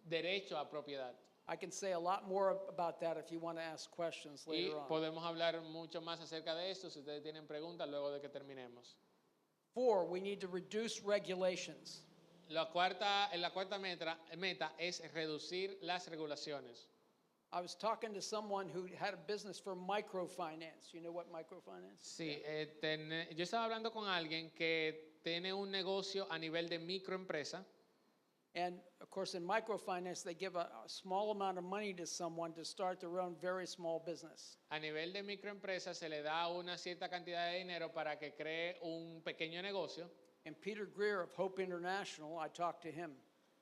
derecho a propiedad. I can say a lot more about that if you want to ask questions Y later on. podemos hablar mucho más acerca de esto si ustedes tienen preguntas luego de que terminemos. 4, we need to reduce regulations. La cuarta meta es reducir las regulaciones. I was talking to someone who had a business for microfinance. You know what microfinance? Sí, yo estaba hablando con alguien que tiene un negocio a nivel de microempresa. And of course, in microfinance, they give a small amount of money to someone to start their own very small business. A nivel de microempresa se le da una cierta cantidad de dinero para que cree un pequeño negocio. And Peter Greer of Hope International, I talked to him.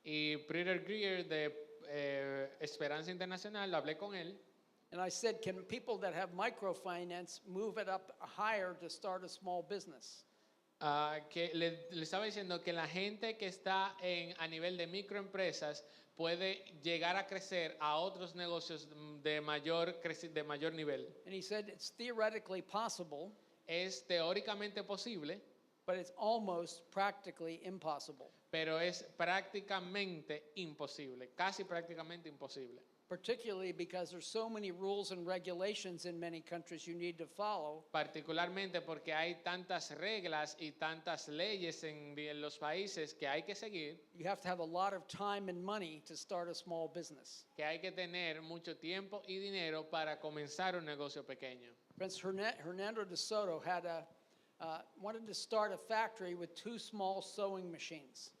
Y Peter Greer de Esperanza Internacional, lo hablé con él. And I said, can people that have microfinance move it up higher to start a small business? Que le estaba diciendo que la gente que está a nivel de microempresas puede llegar a crecer a otros negocios de mayor nivel. And he said, it's theoretically possible, Es teóricamente posible, but it's almost practically impossible. pero es prácticamente imposible, casi prácticamente imposible. particularly because there's so many rules and regulations in many countries you need to follow. Particularmente porque hay tantas reglas y tantas leyes en los países que hay que seguir, You have to have a lot of time and money to start a small business. que hay que tener mucho tiempo y dinero para comenzar un negocio pequeño. Prince Hernando de Soto wanted to start a factory with 2 small sewing machines.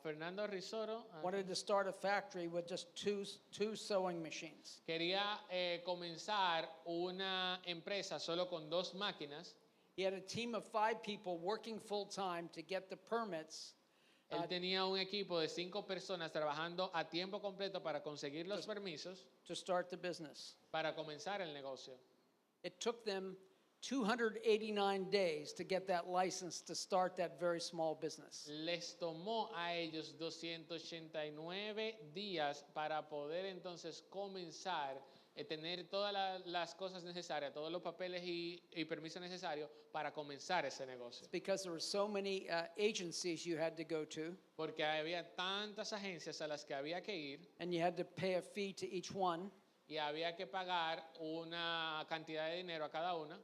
Fernando Risoro Wanted to start a factory with just two sewing machines. quería comenzar una empresa solo con 2 máquinas. He had a team of 5 people working full time to get the permits Él tenía un equipo de 5 personas trabajando a tiempo completo para conseguir los permisos to start the business. para comenzar el negocio. It took them 289 days to get that license to start that very small business. Les tomó a ellos 289 días para poder entonces comenzar a tener todas las cosas necesarias, todos los papeles y permisos necesarios para comenzar ese negocio. It's because there were so many agencies you had to go to, Porque había tantas agencias a las que había que ir and you had to pay a fee to each one, y había que pagar una cantidad de dinero a cada una.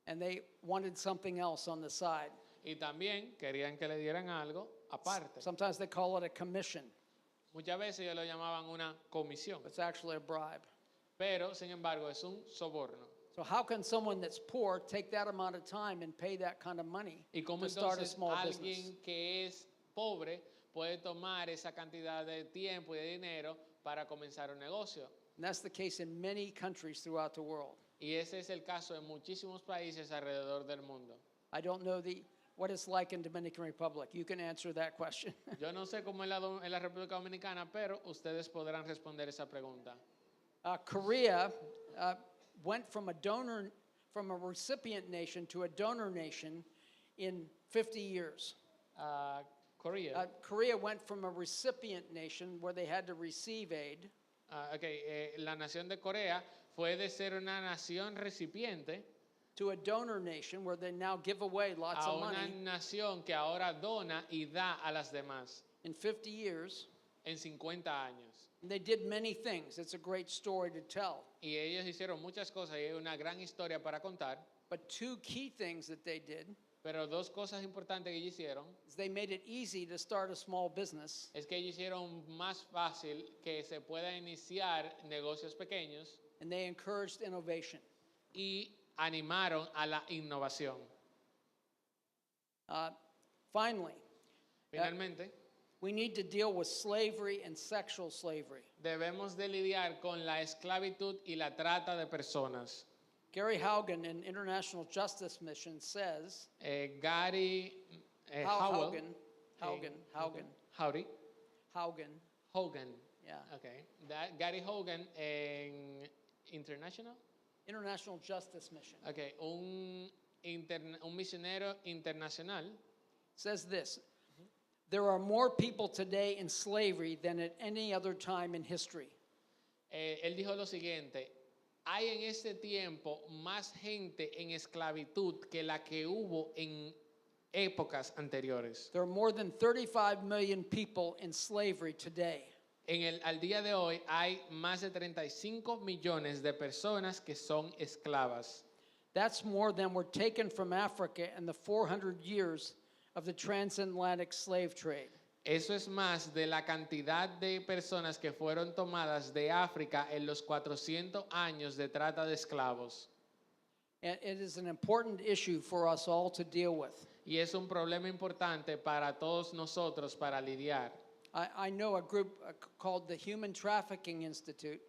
and they wanted something else on the side. Y también querían que le dieran algo aparte. Sometimes they call it a commission, Muchas veces ellos lo llamaban una comisión, but it's actually a bribe. pero sin embargo es un soborno. So how can someone that's poor take that amount of time and pay that kind of money ¿Y cómo to start a entonces small business? alguien que es pobre puede tomar esa cantidad de tiempo y de dinero para comenzar un negocio? And that's the case in many countries throughout the world. Y ese es el caso en muchísimos países alrededor del mundo. I don't know what it's like in Dominican Republic. You can answer that question. Yo no sé cómo es en la República Dominicana, pero ustedes podrán responder esa pregunta. Korea went from a recipient nation to a donor nation in 50 years. Korea. Korea went from a recipient nation where they had to receive aid La nación de Corea fue de ser una nación recipiente to a donor nation where they now give away lots a of una money. nación que ahora dona y da a las demás In 50 years, en 50 años. and they did many things. It's a great story to tell. Y ellos hicieron muchas cosas y hay una gran historia para contar, But 2 key things that they did pero 2 cosas importantes que ellos hicieron is they made it easy to start a small business, es que ellos hicieron más fácil que se pueda iniciar negocios pequeños and they encouraged innovation. y animaron a la innovación. Finally, Finalmente, we need to deal with slavery and sexual slavery. debemos de lidiar con la esclavitud y la trata de personas. Gary Haugen in International Justice Mission says, Gary Howell, Howdy, Hogan. Yeah. Okay. Gary Hogan en International. International Justice Mission, Okay. Un misionero internacional says this: there are more people today in slavery than at any other time in history. Él dijo lo siguiente: hay en este tiempo más gente en esclavitud que la que hubo en épocas anteriores. There are more than 35 million people in slavery today. Al día de hoy hay más de 35 millones de personas que son esclavas. That's more than were taken from Africa in the 400 years of the transatlantic slave trade. Eso es más de la cantidad de personas que fueron tomadas de África en los 400 años de trata de esclavos. And it is an important issue for us all to deal with. Y es un problema importante para todos nosotros para lidiar. I know a group called the Human Trafficking Institute.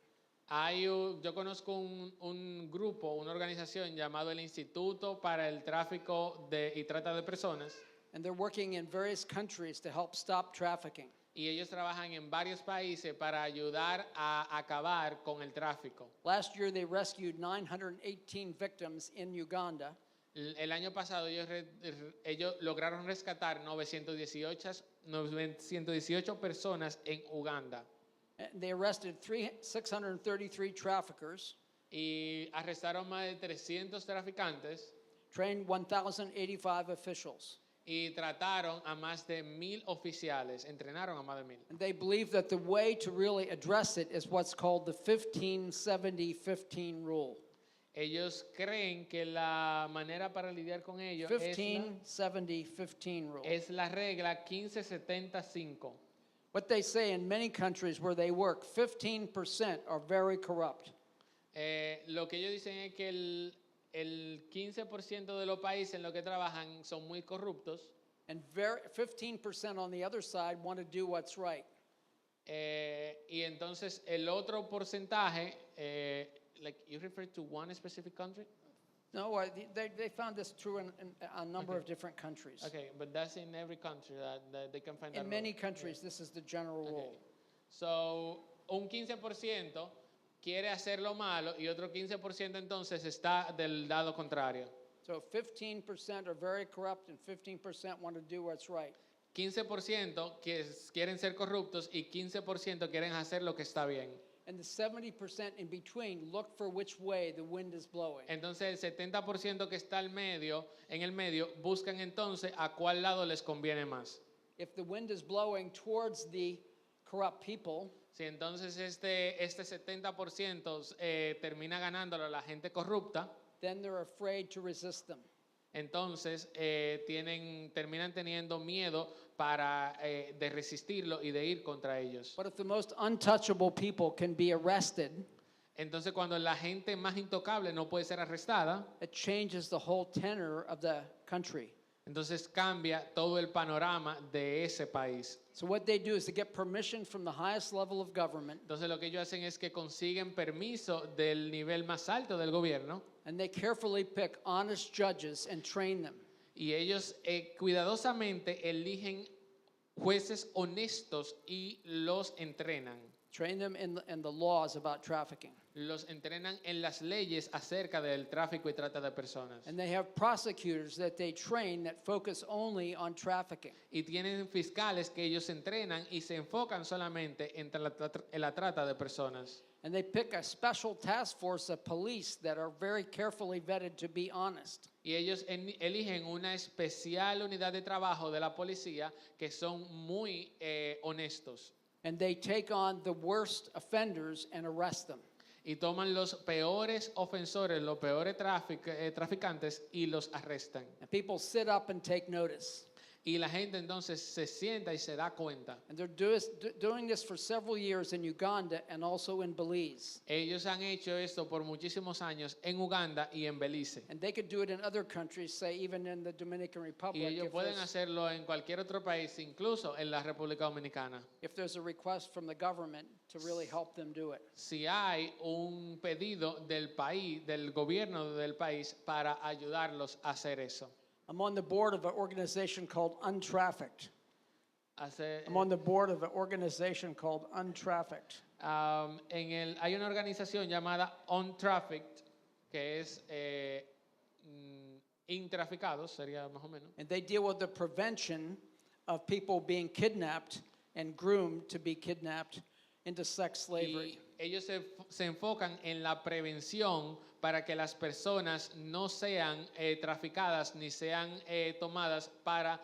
Yo conozco un grupo, una organización llamado el Instituto para el Tráfico y Trata de Personas. And they're working in various countries to help stop trafficking. Y ellos trabajan en varios países para ayudar a acabar con el tráfico. Last year they rescued 918 victims in Uganda. El año pasado ellos lograron rescatar 918 personas en Uganda. And they arrested 633 traffickers, Y arrestaron más de 300 traficantes trained 1,085 officials. y trataron a más de 1,000 oficiales, entrenaron a más de 1,000. And they believe that the way to really address it is what's called the 15-70-15 rule. Ellos creen que la manera para lidiar con ellos 15-70-15 rule. es la regla 15-70-5. What they say in many countries where they work, 15% are very corrupt. Lo que ellos dicen es que el 15% de los países en los que trabajan son muy corruptos. And 15% on the other side want to do what's right. Y entonces el otro porcentaje, like you refer to one specific country? No, they found this true in a number of different countries. Okay, but that's in every country that they can find that In many rule. countries, this is the general rule. Okay. So, un 15% quiere hacer lo malo y otro 15% entonces está del lado contrario. So 15% are very corrupt and 15% want to do what's right. 15% quieren ser corruptos y 15% quieren hacer lo que está bien. And the 70% in between look for which way the wind is blowing. Entonces el 70% que está en el medio, buscan entonces a cuál lado les conviene más. If the wind is blowing towards the corrupt people, Si entonces este 70% termina ganándolo a la gente corrupta, then they're afraid to resist them. entonces terminan teniendo miedo de resistirlo y de ir contra ellos. But if the most untouchable people can be arrested, Entonces cuando la gente más intocable no puede ser arrestada, it changes the whole tenor of the country. entonces cambia todo el panorama de ese país. So what they do is to get permission from the highest level of government, Entonces lo que ellos hacen es que consiguen permiso del nivel más alto del gobierno and they carefully pick honest judges and train them. y ellos cuidadosamente eligen jueces honestos y los entrenan. Train them in the laws about trafficking. Los entrenan en las leyes acerca del tráfico y trata de personas. And they have prosecutors that they train that focus only on trafficking. Y tienen fiscales que ellos entrenan y se enfocan solamente en la trata de personas. And they pick a special task force of police that are very carefully vetted to be honest. Y ellos eligen una especial unidad de trabajo de la policía que son muy honestos. And they take on the worst offenders and arrest them. Y toman los peores ofensores, los peores traficantes y los arrestan. And people sit up and take notice. Y la gente entonces se sienta y se da cuenta. And they're doing this for several years in Uganda and also in Belize. Ellos han hecho esto por muchísimos años en Uganda y en Belice. And they could do it in other countries, say even in the Dominican Y Republic, ellos pueden hacerlo en cualquier otro país, incluso en la República Dominicana. if there's a request from the government to really help them do it. Si hay un pedido del país, del gobierno del país, para ayudarlos a hacer eso. I'm on the board of an organization called Untrafficked. Hacer- I'm on the board of an organization called Untrafficked. hay una organización llamada On Traffic, que es intraficados, sería más o menos. And they deal with the prevention of people being kidnapped and groomed to be kidnapped into sex slavery. Y ellos se enfocan en la prevención para que las personas no sean traficadas ni sean tomadas para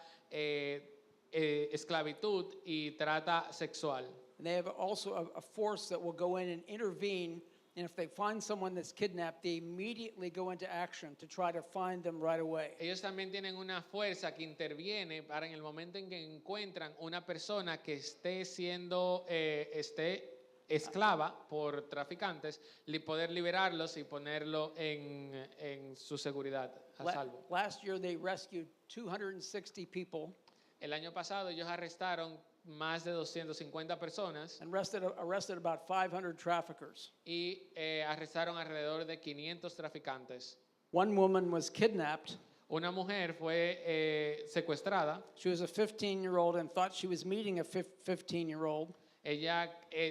esclavitud y trata sexual. And they have also a force that will go in and intervene. And if they find someone that's kidnapped, they immediately go into action to try to find them right away. Ellos también tienen una fuerza que interviene para en el momento en que encuentran una persona que esté esclava por traficantes, poder liberarlos y ponerlo en su seguridad a salvo. Last year, they rescued 260 people El año pasado ellos arrestaron más de 250 personas and arrested about 500 traffickers. y arrestaron alrededor de 500 traficantes. One woman was kidnapped. Una mujer fue secuestrada. She was a 15-year-old and thought she was meeting a 15-year-old. Ella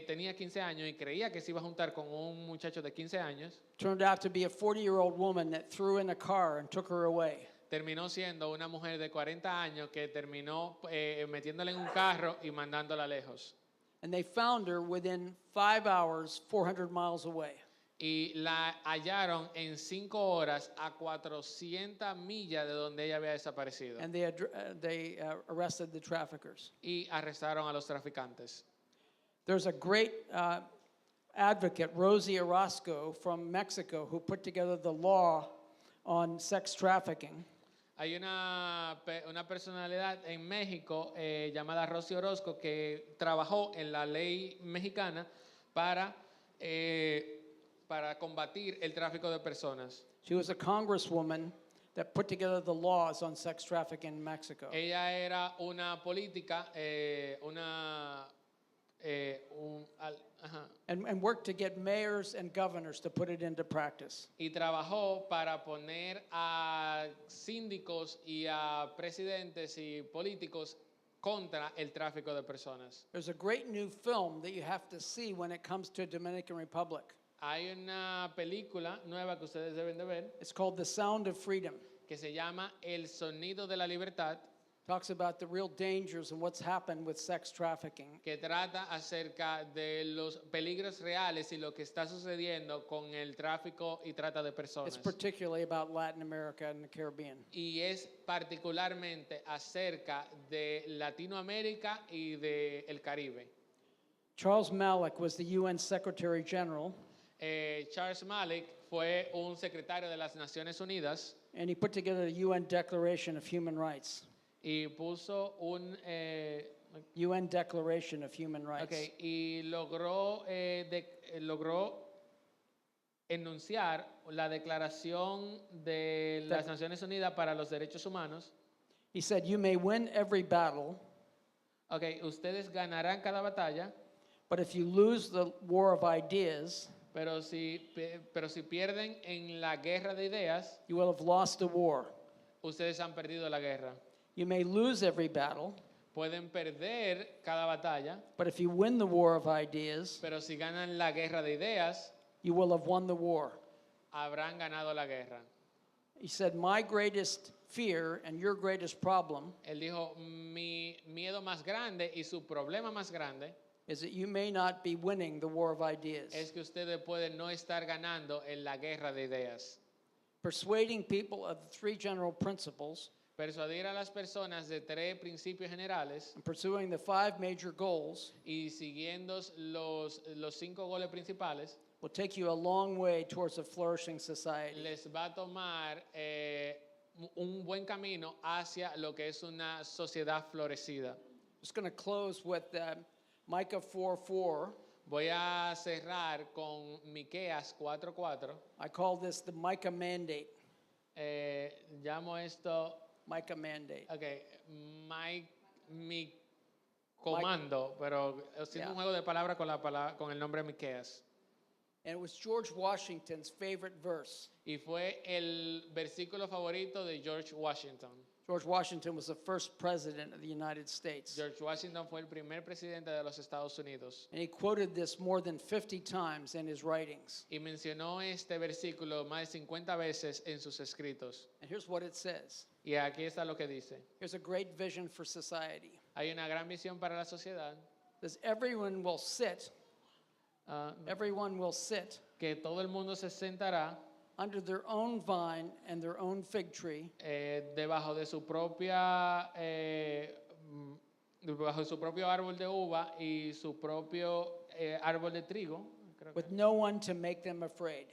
tenía 15 años y creía que se iba a juntar con un muchacho de 15 años. Turned out to be a 40-year-old woman that threw in a car and took her away. Terminó siendo una mujer de 40 años que terminó metiéndola en un carro y mandándola lejos. And they found her within 5 hours, 400 miles away. y la hallaron en 5 horas a 400 millas de donde ella había desaparecido. And they arrested the traffickers. Y arrestaron a los traficantes. There's a great advocate, Rosie Orozco from Mexico, who put together the law on sex trafficking. Hay una personalidad en México llamada Rosy Orozco que trabajó en la ley mexicana para combatir el tráfico de personas. She was a congresswoman that put together the laws on sex trafficking in Mexico. Ella era una política, And worked to get mayors and governors to put it into practice. y trabajó para poner a síndicos y a presidentes y políticos contra el tráfico de personas. There's a great new film that you have to see when it comes to Dominican Republic. Hay una película nueva que ustedes deben de ver It's called The Sound of Freedom. que se llama El Sonido de la Libertad, Talks about the real dangers and what's happened with sex trafficking. que trata acerca de los peligros reales y lo que está sucediendo con el tráfico y trata de It's personas. particularly about Latin America and the Caribbean. Y es particularmente acerca de Latinoamérica y del Caribe. Charles Malik was the UN Secretary General, Charles Malik fue un secretario de las Naciones Unidas and he put together the UN Declaration of Human Rights. y puso un UN Declaration of Human Rights. y logró enunciar la Declaración de las Naciones Unidas para los Derechos Humanos. He said, "You may win every battle, Ustedes ganarán cada batalla, but if you lose the war of ideas, pero si pierden en la guerra de ideas, you will have lost the war. ustedes han perdido la guerra. You may lose every battle, Pueden perder cada batalla, but if you win the war of ideas, pero si ganan la guerra de ideas, you will have won the war." habrán ganado la guerra. He said, "My greatest fear and your greatest problem Él dijo, mi miedo más grande y su problema más grande is that you may not be winning the war of ideas." es que ustedes pueden no estar ganando en la guerra de ideas. Persuading people of the three general principles Persuadir a las personas de 3 principios generales and pursuing the 5 major goals y siguiendo los 5 goles principales will take you a long way towards a flourishing society. les va a tomar un buen camino hacia lo que es una sociedad florecida. Just going to close with Micah 4:4. Voy a cerrar con Miqueas 4:4. I call this the Micah mandate. Llamo esto, Micah mandate. mi comando, pero haciendo un juego de palabras con el nombre Miqueas. And it was George Washington's favorite verse. Y fue el versículo favorito de George Washington. George Washington was the first president of the United States. George Washington fue el primer presidente de los Estados Unidos. And he quoted this more than 50 times in his writings. Y mencionó este versículo más de 50 veces en sus escritos. And here's what it says. Y aquí está lo que dice. Here's a great vision for society. Hay una gran visión para la sociedad. Says everyone will sit Que todo el mundo se sentará under their own vine and their own fig tree, debajo de su propio árbol de uva y su propio árbol de trigo, creo que. with no one to make them afraid.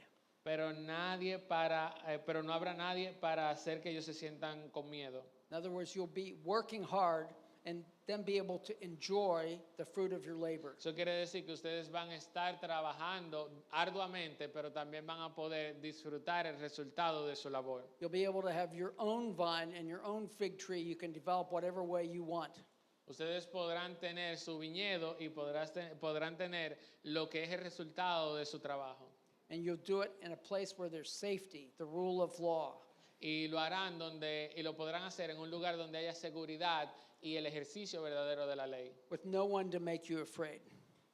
Pero no habrá nadie para hacer que ellos se sientan con miedo. In other words, you'll be working hard and then be able to enjoy the fruit of your labor. Eso quiere decir que ustedes van a estar trabajando arduamente, pero también van a poder disfrutar el resultado de su labor. You'll be able to have your own vine and your own fig tree. You can develop whatever way you want. Ustedes podrán tener su viñedo y podrán tener lo que es el resultado de su trabajo. And you'll do it in a place where there's safety, the rule of law. Y lo podrán hacer en un lugar donde haya seguridad y el ejercicio verdadero de la ley, With no one to make you afraid.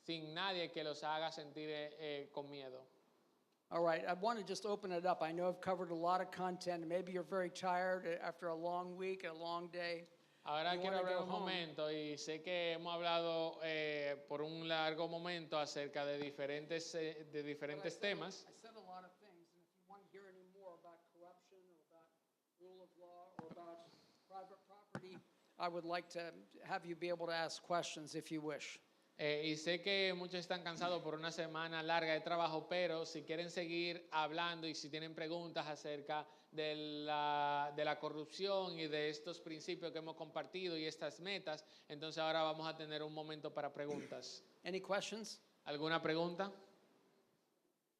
sin nadie que los haga sentir con miedo. All right, I want to just open it up. I know I've covered a lot of content. Maybe you're very tired after a long week, a long day. Ahora You quiero wanna hablar go un home. momento y sé que hemos hablado por un largo momento acerca de diferentes temas. I said a lot of things, and if you want to hear any more about corruption or about rule of law or about private property, I would like to have you be able to ask questions if you wish. Y sé que muchos están cansados por una semana larga de trabajo, pero si quieren seguir hablando y si tienen preguntas acerca de la corrupción y de estos principios que hemos compartido y estas metas, entonces ahora vamos a tener un momento para preguntas. Any questions? ¿Alguna pregunta?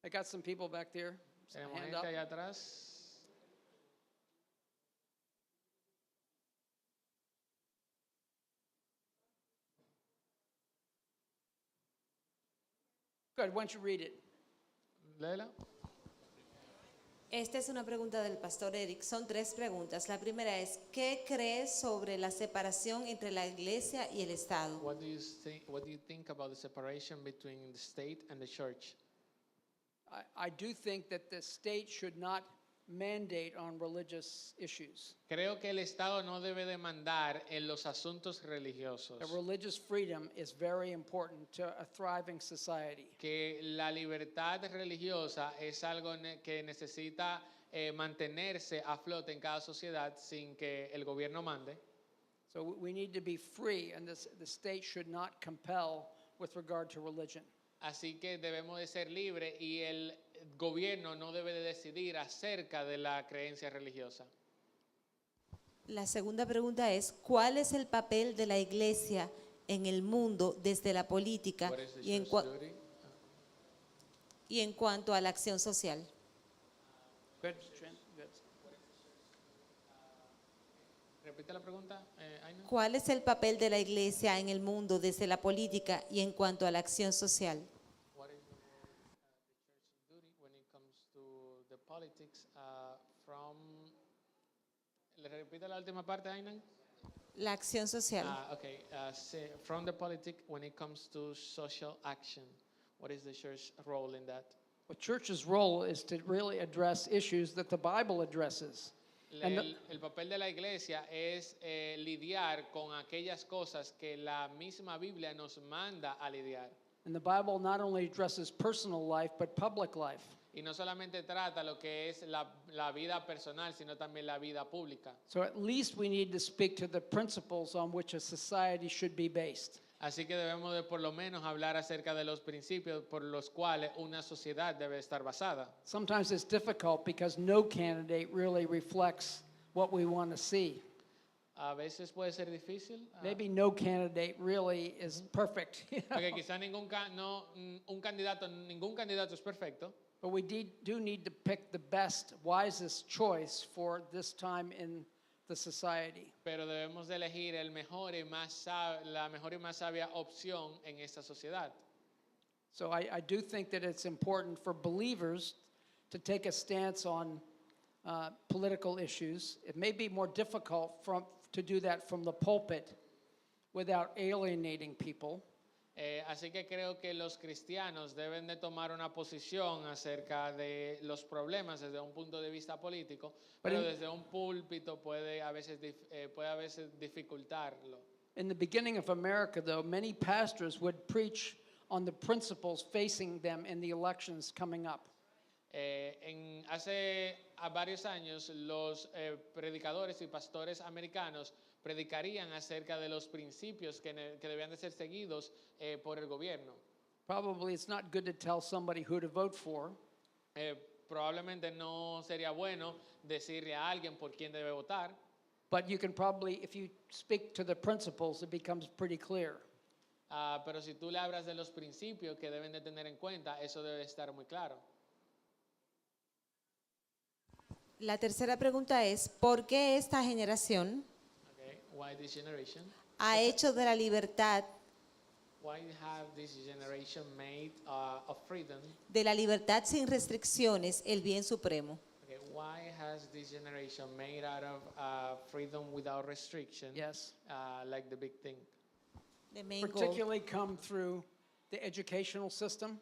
I got some people back there. Tenemos Hand gente up. allá atrás. Good, why don't you read it? Léela. Esta es una pregunta del pastor Eric. Son 3 preguntas. La primera es, ¿qué crees sobre la separación entre la iglesia y el Estado? What do you think about the separation between the state and the church? I do think that the state should not mandate on religious issues. Creo que el Estado no debe demandar en los asuntos religiosos. That religious freedom is very important to a thriving society. Que la libertad religiosa es algo que necesita mantenerse a flote en cada sociedad sin que el gobierno mande. So we need to be free, and the state should not compel with regard to religion. Así que debemos de ser libres y el gobierno no debe de decidir acerca de la creencia religiosa. La segunda pregunta es, ¿cuál es el papel de la iglesia en el mundo desde la política What is the y en, church duty? y en cuanto a la acción social? Good, good. Repite la pregunta, Aina. ¿Cuál es el papel de la iglesia en el mundo desde la política y en cuanto a la acción social? What is the church duty when it comes to the politics from... ¿Le repite la última parte, Ainan? La acción social. Okay. From the politics when it comes to social action, what is the church role in that? The church's role is to really address issues that the Bible addresses. And El papel de la iglesia es lidiar con aquellas cosas que la misma Biblia nos manda a lidiar. And the Bible not only addresses personal life, but public life. Y no solamente trata lo que es la vida personal, sino también la vida pública. So at least we need to speak to the principles on which a society should be based. Así que debemos de por lo menos hablar acerca de los principios por los cuales una sociedad debe estar basada. Sometimes it's difficult because no candidate really reflects what we want to see. A veces puede ser difícil. Maybe no candidate really is perfect. Porque quizá ningún candidato es perfecto. But we do need to pick the best, wisest choice for this time in the society. Pero debemos de elegir la mejor y más sabia opción en esta sociedad. So I do think that it's important for believers to take a stance on political issues. It may be more difficult to do that from the pulpit without alienating people. Así que creo que los cristianos deben de tomar una posición acerca de los problemas desde un punto de vista político, pero desde un púlpito puede a veces dificultarlo. In the beginning of America, though, many pastors would preach on the principles facing them in the elections coming up. Hace varios años los predicadores y pastores americanos predicarían acerca de los principios que debían de ser seguidos por el gobierno. Probably it's not good to tell somebody who to vote for. Probablemente no sería bueno decirle a alguien por quién debe votar. But you can probably, if you speak to the principles, it becomes pretty clear. Pero si tú le hablas de los principios que deben de tener en cuenta, eso debe estar muy claro. La tercera pregunta es, ¿por qué esta generación Okay. Why this generation? ha hecho de la libertad, Why have this generation made of freedom? de la libertad sin restricciones, el bien supremo? Okay. Why has this generation made out of freedom without restriction? Yes. Like the big thing. The main goal. Particularly come through the educational system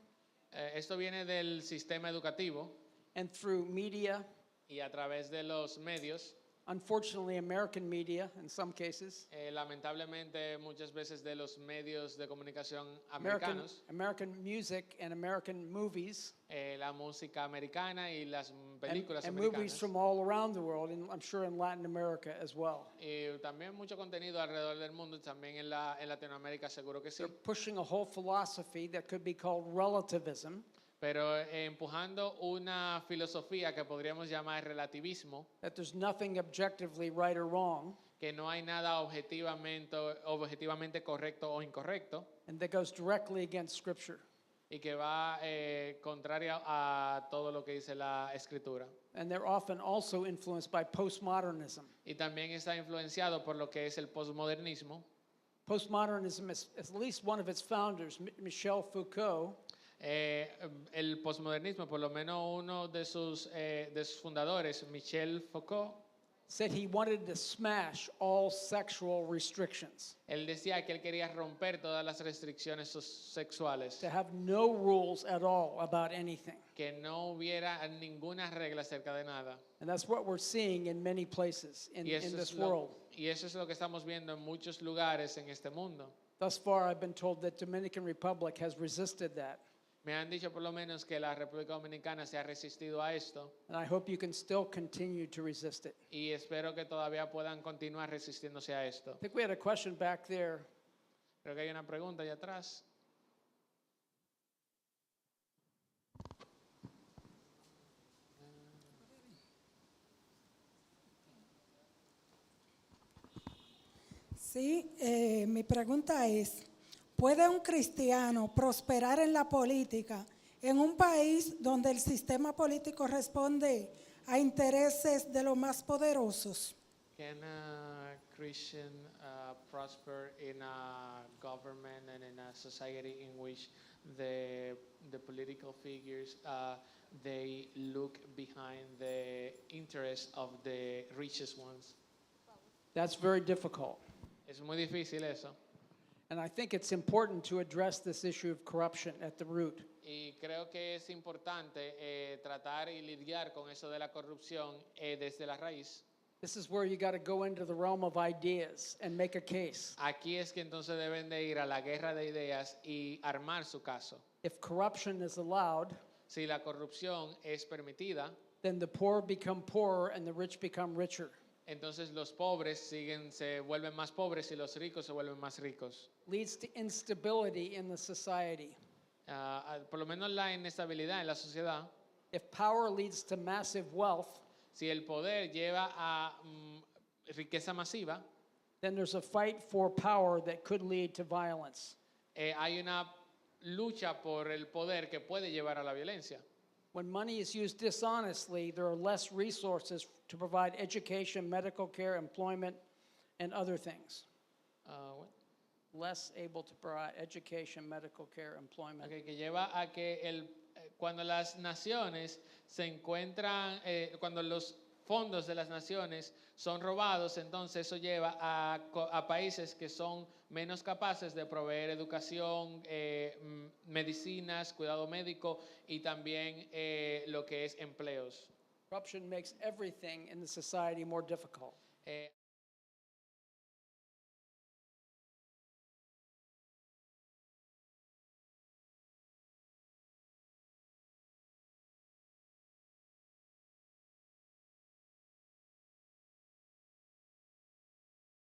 Esto viene del sistema educativo and through media y a través de los medios unfortunately, American media in some cases, Lamentablemente, muchas veces de los medios de comunicación American, americanos, American music and American movies, la música americana y las and, películas and movies americanas, from all around the world, and I'm sure in Latin America as well. y también mucho contenido alrededor del mundo, también en Latinoamérica seguro que sí, They're pushing a whole philosophy that could be called relativism, pero empujando una filosofía que podríamos llamar relativismo, that there's nothing objectively right or wrong, que no hay nada objetivamente correcto o incorrecto, and that goes directly against Scripture. y que va contraria a todo lo que dice la Escritura. And they're often also influenced by postmodernism. Y también está influenciado por lo que es el postmodernismo. Postmodernism is at least one of its founders, Michel Foucault, El postmodernismo, por lo menos uno de sus fundadores, Michel Foucault, said he wanted to smash all sexual restrictions, él decía que él quería romper todas las restricciones sexuales, to have no rules at all about anything. que no hubiera ninguna regla acerca de nada. And that's what we're seeing in many places in this world. Y eso es lo que estamos viendo en muchos lugares en este mundo. Thus far, I've been told that Dominican Republic has resisted that. Me han dicho por lo menos que la República Dominicana se ha resistido a esto, And I hope you can still continue to resist it. y espero que todavía puedan continuar resistiéndose a esto. I think we had a question back there. Creo que hay una pregunta allá atrás. Sí, mi pregunta es, ¿puede un cristiano prosperar en la política en un país donde el sistema político responde a intereses de los más poderosos? Can a Christian prosper in a government and in a society in which the political figures they look behind the interests of the richest ones? That's very difficult. Es muy difícil eso. And I think it's important to address this issue of corruption at the root. Y creo que es importante tratar y lidiar con eso de la corrupción desde la raíz. This is where you got to go into the realm of ideas and make a case. Aquí es que entonces deben de ir a la guerra de ideas y armar su caso. If corruption is allowed, Si la corrupción es permitida, then the poor become poorer and the rich become richer. entonces los pobres se vuelven más pobres y los ricos se vuelven más ricos. Leads to instability in the society. Por lo menos la inestabilidad en la sociedad. If power leads to massive wealth, Si el poder lleva a riqueza masiva, then there's a fight for power that could lead to violence. hay una lucha por el poder que puede llevar a la violencia. When money is used dishonestly, there are less resources to provide education, medical care, employment, and other things. Less able to provide education, medical care, employment. Que lleva a que cuando las naciones se encuentran, cuando los fondos de las naciones son robados, entonces eso lleva a países que son menos capaces de proveer educación, medicinas, cuidado médico y también lo que es empleos. Corruption makes everything in the society more difficult.